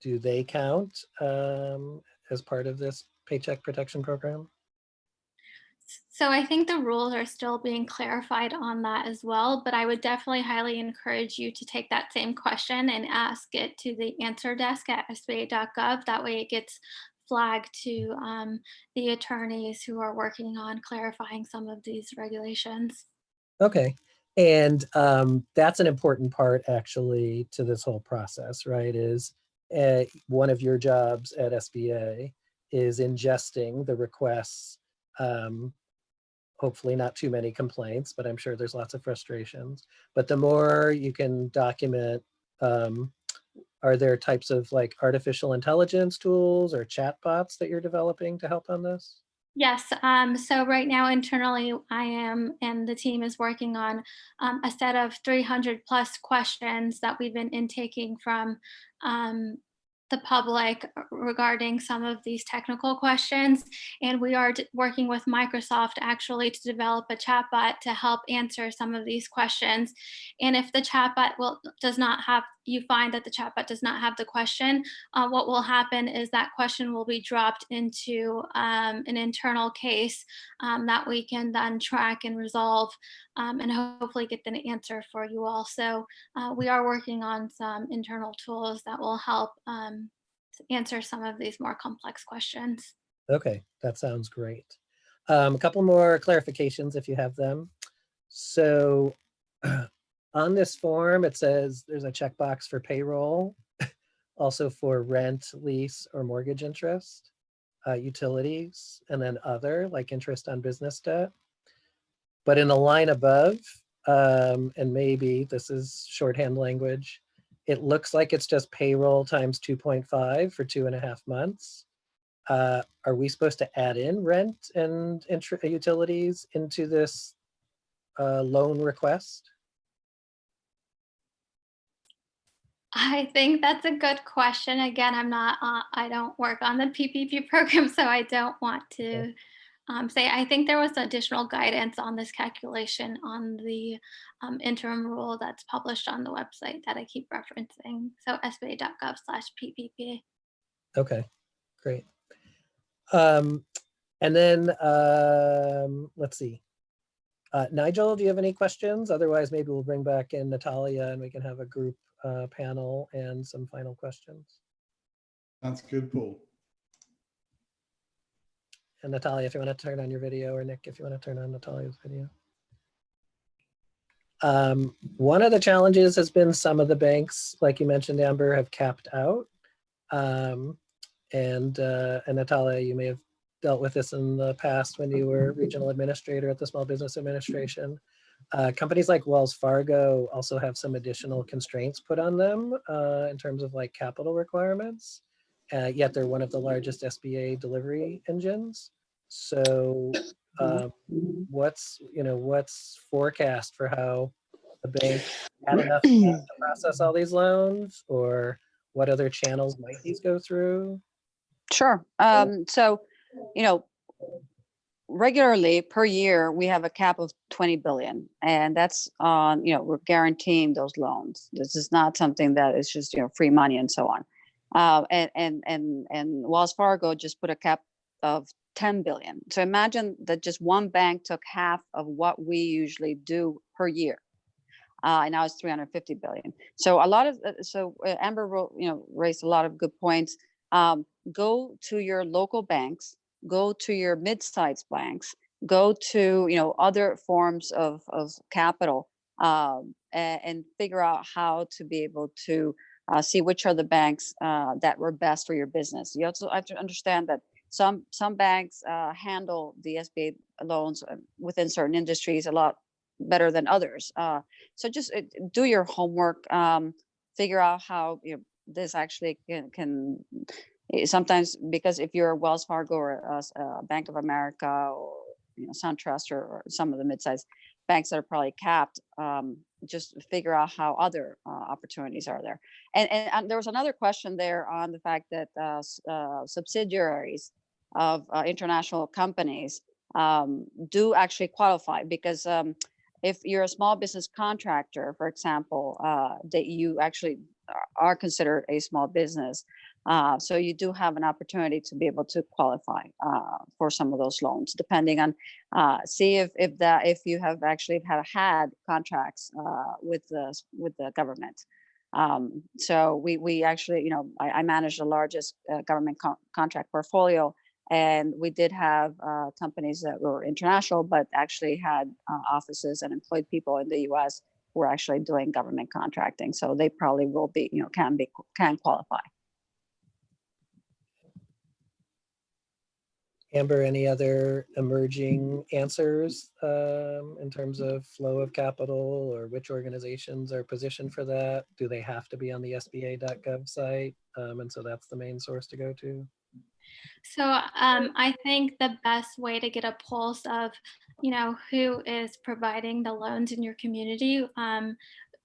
Do they count as part of this Paycheck Protection Program? So I think the rules are still being clarified on that as well, but I would definitely highly encourage you to take that same question and ask it to the answer desk at SBA.gov. That way it gets flagged to the attorneys who are working on clarifying some of these regulations. Okay, and that's an important part actually to this whole process, right? Is one of your jobs at SBA is ingesting the requests. Hopefully not too many complaints, but I'm sure there's lots of frustrations. But the more you can document, are there types of like artificial intelligence tools or chatbots that you're developing to help on this? Yes, so right now internally, I am and the team is working on a set of 300 plus questions that we've been intaking from the public regarding some of these technical questions. And we are working with Microsoft actually to develop a chatbot to help answer some of these questions. And if the chatbot you find that the chatbot does not have the question, what will happen is that question will be dropped into an internal case that we can then track and resolve and hopefully get an answer for you all. So we are working on some internal tools that will help answer some of these more complex questions. Okay, that sounds great. A couple more clarifications if you have them. So on this form, it says there's a checkbox for payroll, also for rent, lease, or mortgage interest, utilities, and then other, like interest on business debt. But in the line above, and maybe this is shorthand language, it looks like it's just payroll times 2.5 for 2.5 months. Are we supposed to add in rent and utilities into this loan request? I think that's a good question. Again, I don't work on the PPP program, so I don't want to say. I think there was additional guidance on this calculation on the interim rule that's published on the website that I keep referencing. So sba.gov/PPP. Okay, great. And then let's see. Nigel, do you have any questions? Otherwise, maybe we'll bring back in Natalia and we can have a group panel and some final questions. That's good, Paul. And Natalia, if you want to turn on your video, or Nick, if you want to turn on Natalia's video. One of the challenges has been some of the banks, like you mentioned, Amber, have capped out. And Natalia, you may have dealt with this in the past when you were regional administrator at the Small Business Administration. Companies like Wells Fargo also have some additional constraints put on them in terms of like capital requirements. Yet they're one of the largest SBA delivery engines. So what's forecast for how the bank had enough to process all these loans, or what other channels might these go through? Sure. So, regularly per year, we have a cap of 20 billion, and that's on, we're guaranteeing those loans. This is not something that is just, free money and so on. And Wells Fargo just put a cap of 10 billion. So imagine that just one bank took half of what we usually do per year. And now it's 350 billion. So Amber raised a lot of good points. Go to your local banks, go to your mid-sized banks, go to other forms of capital, and figure out how to be able to see which are the banks that were best for your business. You also have to understand that some banks handle the SBA loans within certain industries a lot better than others. So just do your homework, figure out how this actually can sometimes, because if you're a Wells Fargo or a Bank of America or SunTrust or some of the mid-sized banks that are probably capped, just figure out how other opportunities are there. And there was another question there on the fact that subsidiaries of international companies do actually qualify, because if you're a small business contractor, for example, that you actually are considered a small business. So you do have an opportunity to be able to qualify for some of those loans, depending on see if you have actually had contracts with the government. So we actually, I manage the largest government contract portfolio, and we did have companies that were international, but actually had offices and employed people in the U.S. who are actually doing government contracting. So they probably will be, can qualify. Amber, any other emerging answers in terms of flow of capital, or which organizations are positioned for that? Do they have to be on the SBA.gov site? And so that's the main source to go to? So I think the best way to get a pulse of, who is providing the loans in your community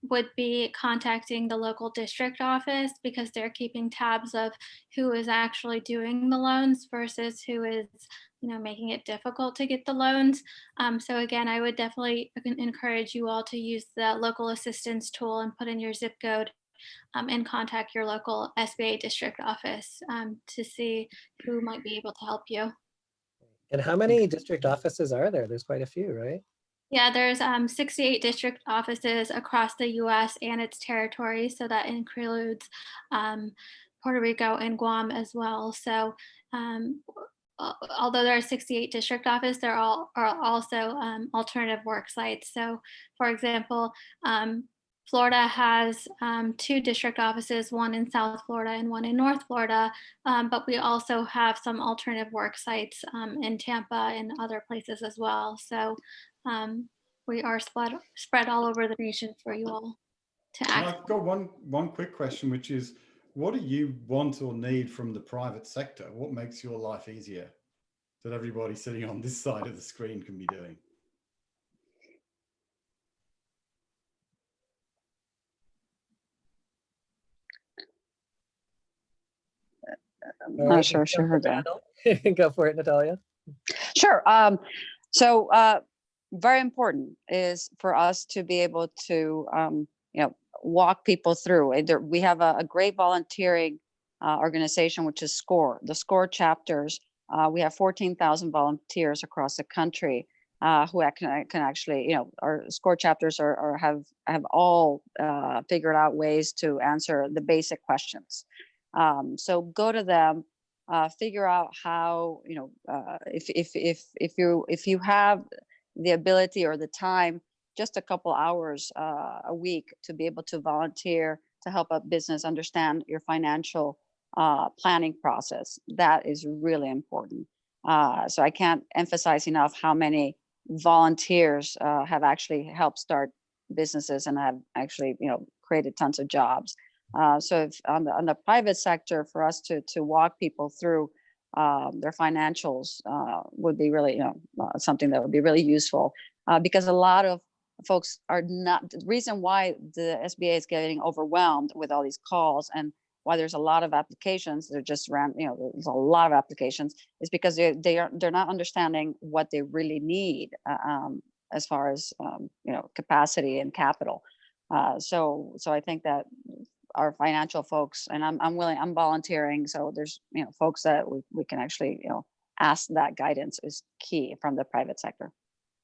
would be contacting the local district office, because they're keeping tabs of who is actually doing the loans versus who is, making it difficult to get the loans. So again, I would definitely encourage you all to use the local assistance tool and put in your zip code and contact your local SBA district office to see who might be able to help you. And how many district offices are there? There's quite a few, right? Yeah, there's 68 district offices across the US and its territories. So that includes Puerto Rico and Guam as well. So although there are 68 district offices, there are also alternative work sites. So for example, Florida has 2 district offices, one in South Florida and one in North Florida, but we also have some alternative work sites in Tampa and other places as well. So we are spread all over the nation for you all to access. I've got one quick question, which is, what do you want or need from the private sector? What makes your life easier that everybody sitting on this side of the screen can be doing? I'm not sure she heard that. Go for it, Natalia. Sure. So very important is for us to be able to, walk people through. We have a great volunteering organization, which is SCORE. The SCORE chapters, we have 14,000 volunteers across the country who can actually, our SCORE chapters have all figured out ways to answer the basic questions. So go to them, figure out how, if you have the ability or the time, just a couple hours a week to be able to volunteer to help a business understand your financial planning process. That is really important. So I can't emphasize enough how many volunteers have actually helped start businesses and have actually, created tons of jobs. So if on the private sector, for us to walk people through their financials would be really, something that would be really useful, because a lot of folks are not, the reason why the SBA is getting overwhelmed with all these calls and why there's a lot of applications, they're just there's a lot of applications, is because they're not understanding what they really need as far as capacity and capital. So I think that our financial folks, and I'm volunteering, so there's folks that we can actually ask that guidance is key from the private sector.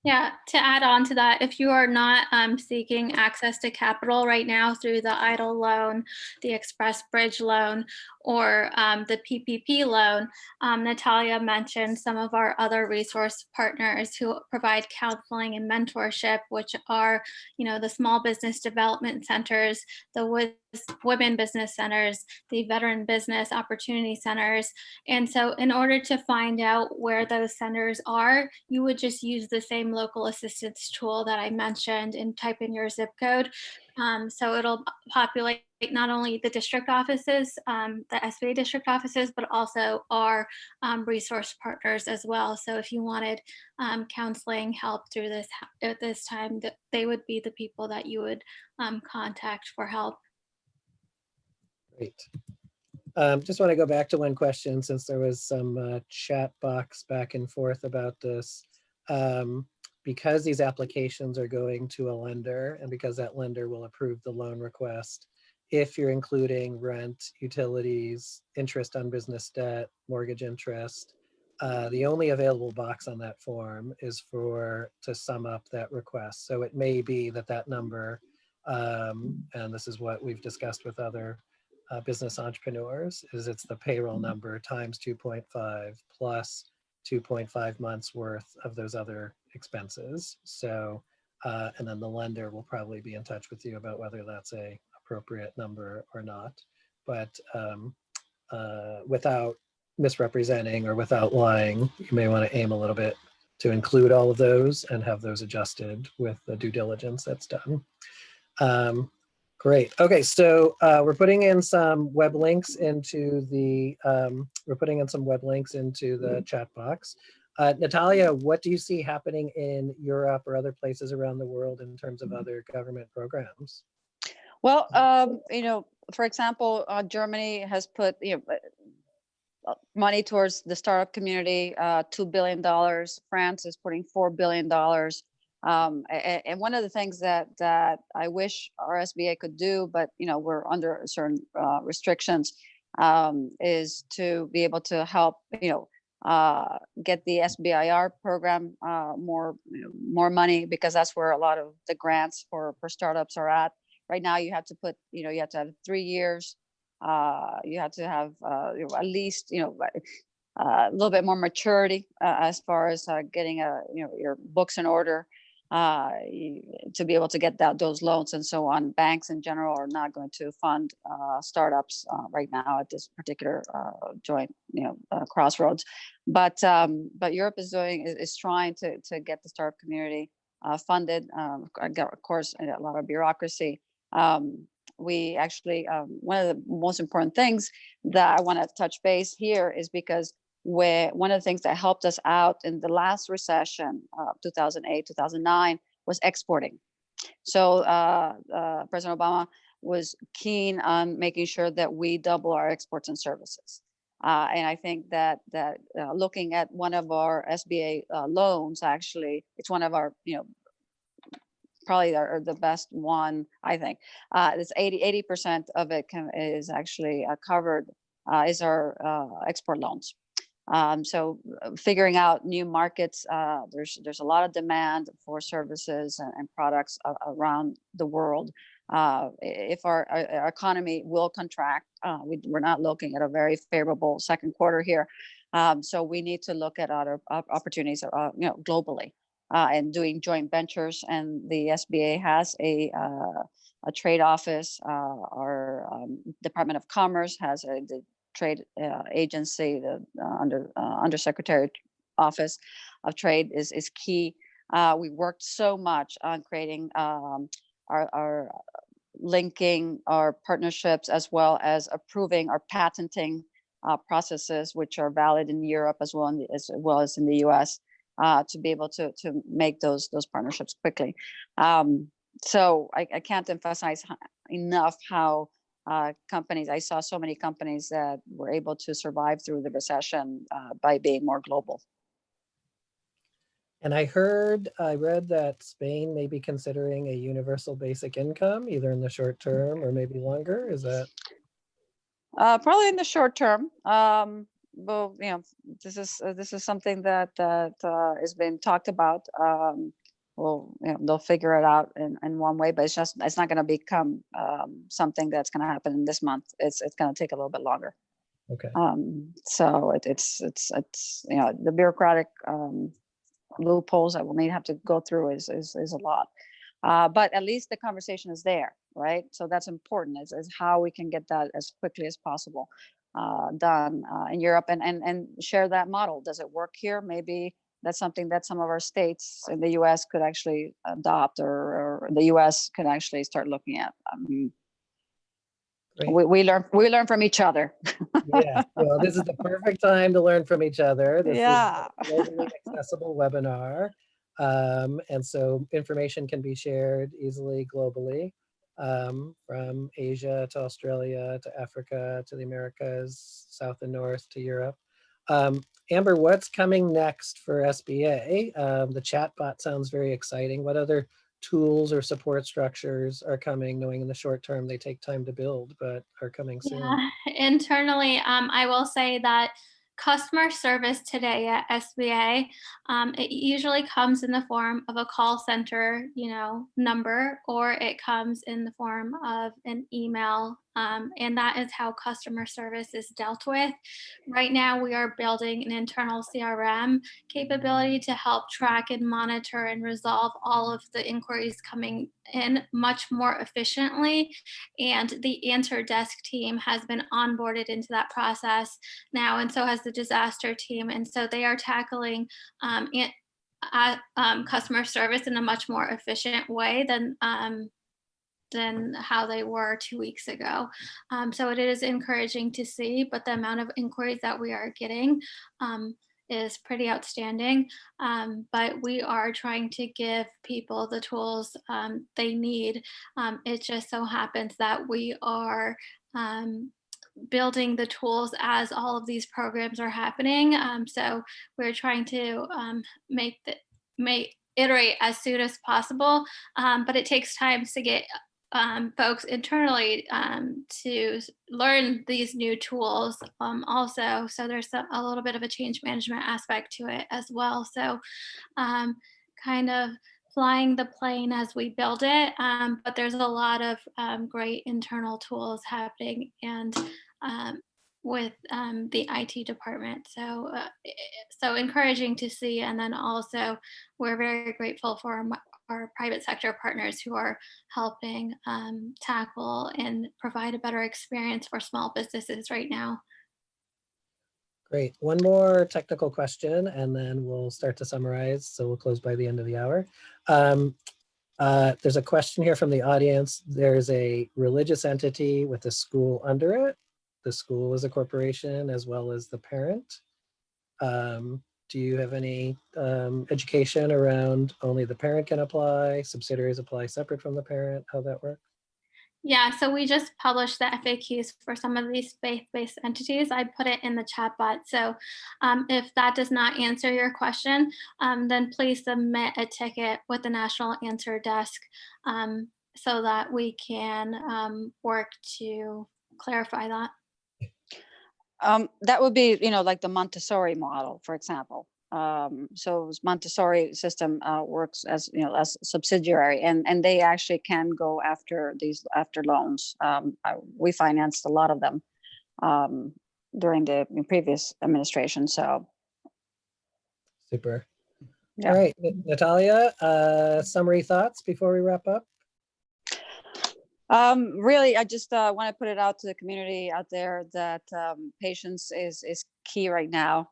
Yeah, to add on to that, if you are not seeking access to capital right now through the EIDL loan, the Express Bridge loan, or the PPP loan, Natalia mentioned some of our other resource partners who provide counseling and mentorship, which are, the small business development centers, the women business centers, the veteran business opportunity centers. And so in order to find out where those centers are, you would just use the same local assistance tool that I mentioned and type in your zip code. So it'll populate not only the district offices, the SBA district offices, but also our resource partners as well. So if you wanted counseling help through this at this time, they would be the people that you would contact for help. Great. Just want to go back to one question since there was some chat box back and forth about this. Because these applications are going to a lender and because that lender will approve the loan request, if you're including rent, utilities, interest on business debt, mortgage interest, the only available box on that form is to sum up that request. So it may be that number, and this is what we've discussed with other business entrepreneurs, is it's the payroll number times 2.5 plus 2.5 months worth of those other expenses. So, and then the lender will probably be in touch with you about whether that's a appropriate number or not. But without misrepresenting or without lying, you may want to aim a little bit to include all of those and have those adjusted with the due diligence that's done. Great. Okay, so we're putting in some web links into the chat box. Natalia, what do you see happening in Europe or other places around the world in terms of other government programs? Well, for example, Germany has put money towards the startup community, $2 billion. France is putting $4 billion. And one of the things that I wish our SBA could do, but we're under certain restrictions, is to be able to help get the SBIR program more money, because that's where a lot of the grants for startups are at. Right now, you have to put you have to have 3 years. You have to have at least a little bit more maturity as far as getting your books in order. To be able to get those loans and so on. Banks in general are not going to fund startups right now at this particular joint crossroads. But Europe is trying to get the startup community funded. Of course, a lot of bureaucracy. We actually one of the most important things that I want to touch base here is because one of the things that helped us out in the last recession, 2008, 2009, was exporting. So President Obama was keen on making sure that we double our exports and services. And I think that looking at one of our SBA loans, actually, it's one of our, probably the best one, I think. It's 80% of it is actually covered, is our export loans. So figuring out new markets, there's a lot of demand for services and products around the world. If our economy will contract, we're not looking at a very favorable second quarter here. So we need to look at other opportunities, globally, and doing joint ventures. And the SBA has a trade office. Our Department of Commerce has the trade agency, the Undersecretary Office of Trade is key. We worked so much on creating our linking our partnerships, as well as approving our patenting processes, which are valid in Europe as well as in the US, to be able to make those partnerships quickly. So I can't emphasize enough how companies, I saw so many companies that were able to survive through the recession by being more global. And I read that Spain may be considering a universal basic income, either in the short term or maybe longer. Is that? Probably in the short term. Well, this is something that has been talked about. Well, they'll figure it out in one way, but it's not going to become something that's going to happen in this month. It's going to take a little bit longer. Okay. So it's the bureaucratic loopholes that we'll have to go through is a lot. But at least the conversation is there, right? So that's important, is how we can get that as quickly as possible done in Europe and share that model. Does it work here? Maybe That's something that some of our states in the US could actually adopt, or the US could actually start looking at. Great. We learn from each other. Yeah, well, this is the perfect time to learn from each other. This Yeah. is a globally accessible webinar. And so information can be shared easily globally, from Asia to Australia to Africa to the Americas, South and North to Europe. Amber, what's coming next for SBA? The chatbot sounds very exciting. What other tools or support structures are coming, knowing in the short term they take time to build, but are coming soon? Yeah, internally, I will say that customer service today at SBA, it usually comes in the form of a call center, number, or it comes in the form of an email. And that is how customer service is dealt with. Right now, we are building an internal CRM capability to help track and monitor and resolve all of the inquiries coming in much more efficiently. And the answer desk team has been onboarded into that process now, and so has the disaster team. And so they are tackling customer service in a much more efficient way than how they were 2 weeks ago. So it is encouraging to see, but the amount of inquiries that we are getting is pretty outstanding. But we are trying to give people the tools they need. It just so happens that we are building the tools as all of these programs are happening. So we're trying to iterate as soon as possible, but it takes time to get folks internally to learn these new tools also. So there's a little bit of a change management aspect to it as well. So kind of flying the plane as we build it, but there's a lot of great internal tools happening and with the IT department. So encouraging to see. And then also we're very grateful for our private sector partners who are helping tackle and provide a better experience for small businesses right now. Great. One more technical question, and then we'll start to summarize. So we'll close by the end of the hour. There's a question here from the audience. There's a religious entity with a school under it. The school is a corporation as well as the parent. Do you have any education around only the parent can apply, subsidiaries apply separate from the parent, how that works? Yeah, so we just published the FAQs for some of these faith-based entities. I put it in the chat bot. So if that does not answer your question, then please submit a ticket with the National Answer Desk so that we can work to clarify that. That would be, like the Montessori model, for example. So Montessori system works as as a subsidiary, and they actually can go after loans. We financed a lot of them during the previous administration. So super. Yeah. All right, Natalia, summary thoughts before we wrap up? Really, I just want to put it out to the community out there that patience is key right now.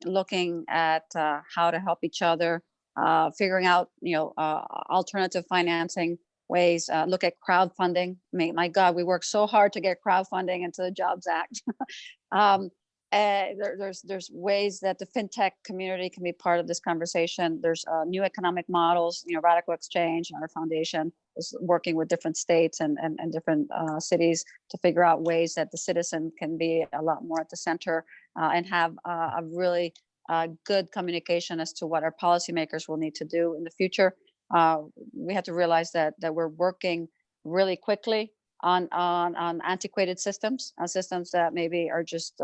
Looking at how to help each other, figuring out alternative financing ways. Look at crowdfunding. My God, we worked so hard to get crowdfunding into the Jobs Act. There's ways that the fintech community can be part of this conversation. There's new economic models. RadicalxChange, our foundation, is working with different states and different cities to figure out ways that the citizen can be a lot more at the center and have a really good communication as to what our policymakers will need to do in the future. We have to realize that we're working really quickly on antiquated systems that maybe are just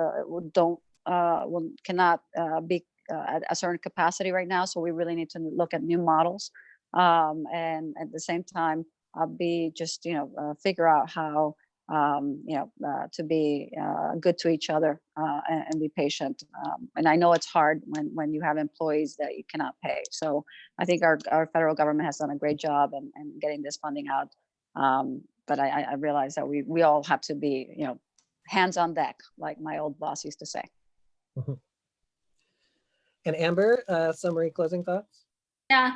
cannot be at a certain capacity right now. So we really need to look at new models, and at the same time figure out how to be good to each other and be patient. And I know it's hard when you have employees that you cannot pay. So I think our federal government has done a great job in getting this funding out. But I realize that we all have to be, hands on deck, like my old boss used to say. And Amber, summary closing thoughts? Yeah.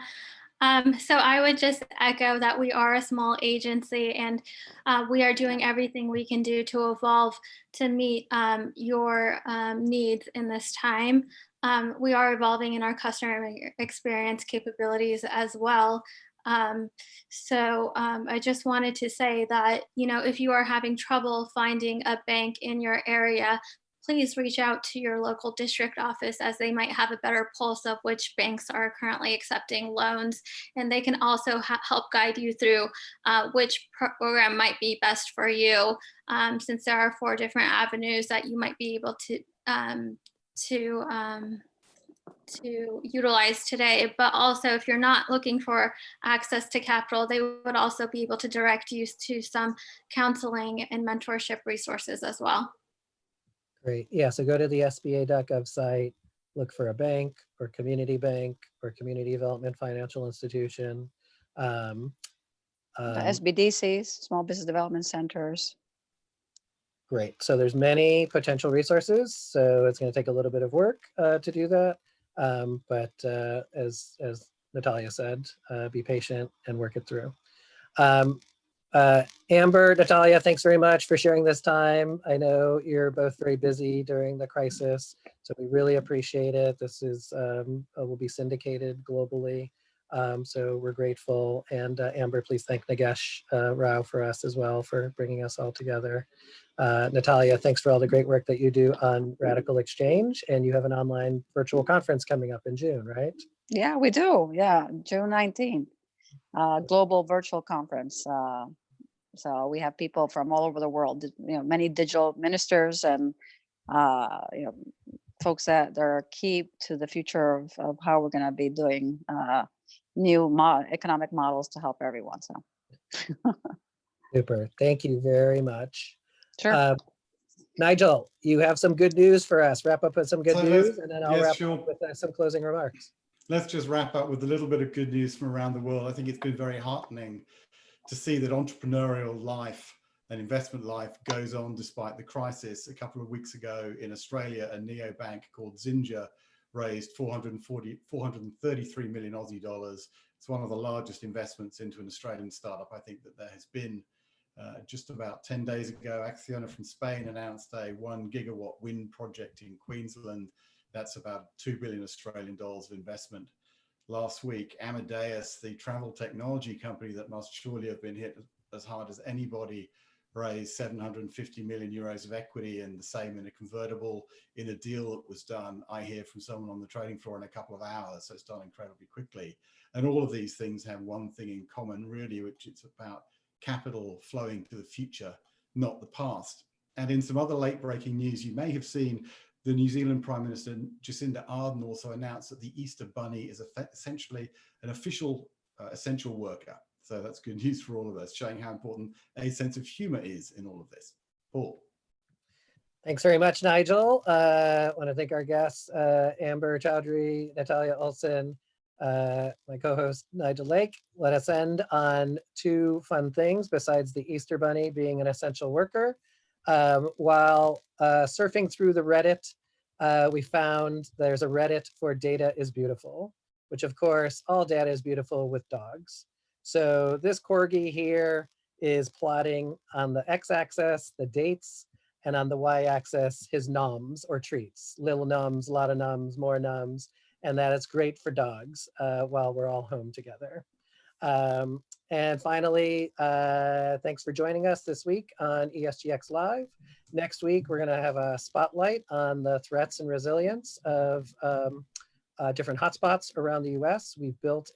So I would just echo that we are a small agency, and we are doing everything we can do to evolve to meet your needs in this time. We are evolving in our customer experience capabilities as well. I just wanted to say that, if you are having trouble finding a bank in your area, please reach out to your local district office, as they might have a better pulse of which banks are currently accepting loans. And they can also help guide you through which program might be best for you, since there are 4 different avenues that you might be able to utilize today. But also, if you're not looking for access to capital, they would also be able to direct you to some counseling and mentorship resources as well. Great. Yeah, so go to the SBA.gov site, look for a bank or community bank or community development financial institution. The SBDCs, small business development centers. Great. So there's many potential resources. So it's going to take a little bit of work to do that. But as Natalia said, be patient and work it through. Amber, Natalia, thanks very much for sharing this time. I know you're both very busy during the crisis, so we really appreciate it. This is will be syndicated globally, so we're grateful. And Amber, please thank Nagesh Rao for us as well for bringing us all together. Natalia, thanks for all the great work that you do on RadicalxChange, and you have an online virtual conference coming up in June, right? Yeah, we do. Yeah, June 19th, global virtual conference. So we have people from all over the world, many digital ministers and, folks that are key to the future of how we're going to be doing new economic models to help everyone. So Super. Thank you very much. sure. Nigel, you have some good news for us. Wrap up with some good news, and then I'll wrap sure. up with some closing remarks. Let's just wrap up with a little bit of good news from around the world. I think it's been very heartening to see that entrepreneurial life and investment life goes on despite the crisis. A couple of weeks ago in Australia, a neobank called Ginger raised 433 million Aussie dollars. It's one of the largest investments into an Australian startup I think that there has been. Just about 10 days ago, Acciona from Spain announced a 1 gigawatt wind project in Queensland. That's about 2 billion Australian dollars of investment. Last week, Amadeus, the travel technology company that must surely have been hit as hard as anybody, raised 750 million euros of equity, and the same in a convertible in a deal that was done, I hear from someone on the trading floor, in a couple of hours. So it's done incredibly quickly. And all of these things have one thing in common, really, which it's about capital flowing to the future, not the past. And in some other late-breaking news, you may have seen the New Zealand Prime Minister Jacinda Ardern also announced that the Easter Bunny is essentially an official essential worker. So that's good news for all of us, showing how important a sense of humor is in all of this. Paul. Thanks very much, Nigel. I want to thank our guests, Amber Chaudhry, Natalia Olson, my co-host Nigel Lake. Let us end on 2 fun things besides the Easter Bunny being an essential worker. While surfing through the Reddit, we found there's a Reddit for data is beautiful, which of course all data is beautiful with dogs. So this corgi here is plotting on the x-axis the dates, and on the y-axis his noms or treats, little nums, a lot of nums, more nums, and that is great for dogs while we're all home together. And finally, thanks for joining us this week on ESGX Live. Next week, we're going to have a spotlight on the threats and resilience of different hotspots around the US. We've built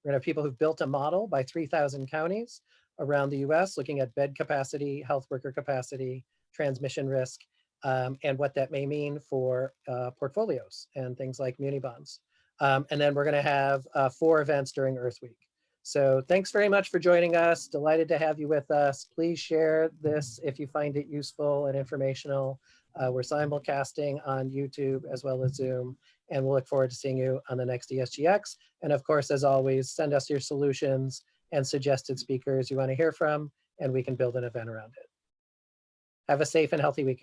we're going to have people who've built a model by 3,000 counties around the US, looking at bed capacity, health worker capacity, transmission risk, and what that may mean for portfolios and things like muni bonds. And then we're going to have 4 events during Earth Week. So thanks very much for joining us. Delighted to have you with us. Please share this if you find it useful and informational. We're simulcasting on YouTube as well as Zoom, and we'll look forward to seeing you on the next ESGX. And of course, as always, send us your solutions and suggested speakers you want to hear from, and we can build an event around it. Have a safe and healthy weekend.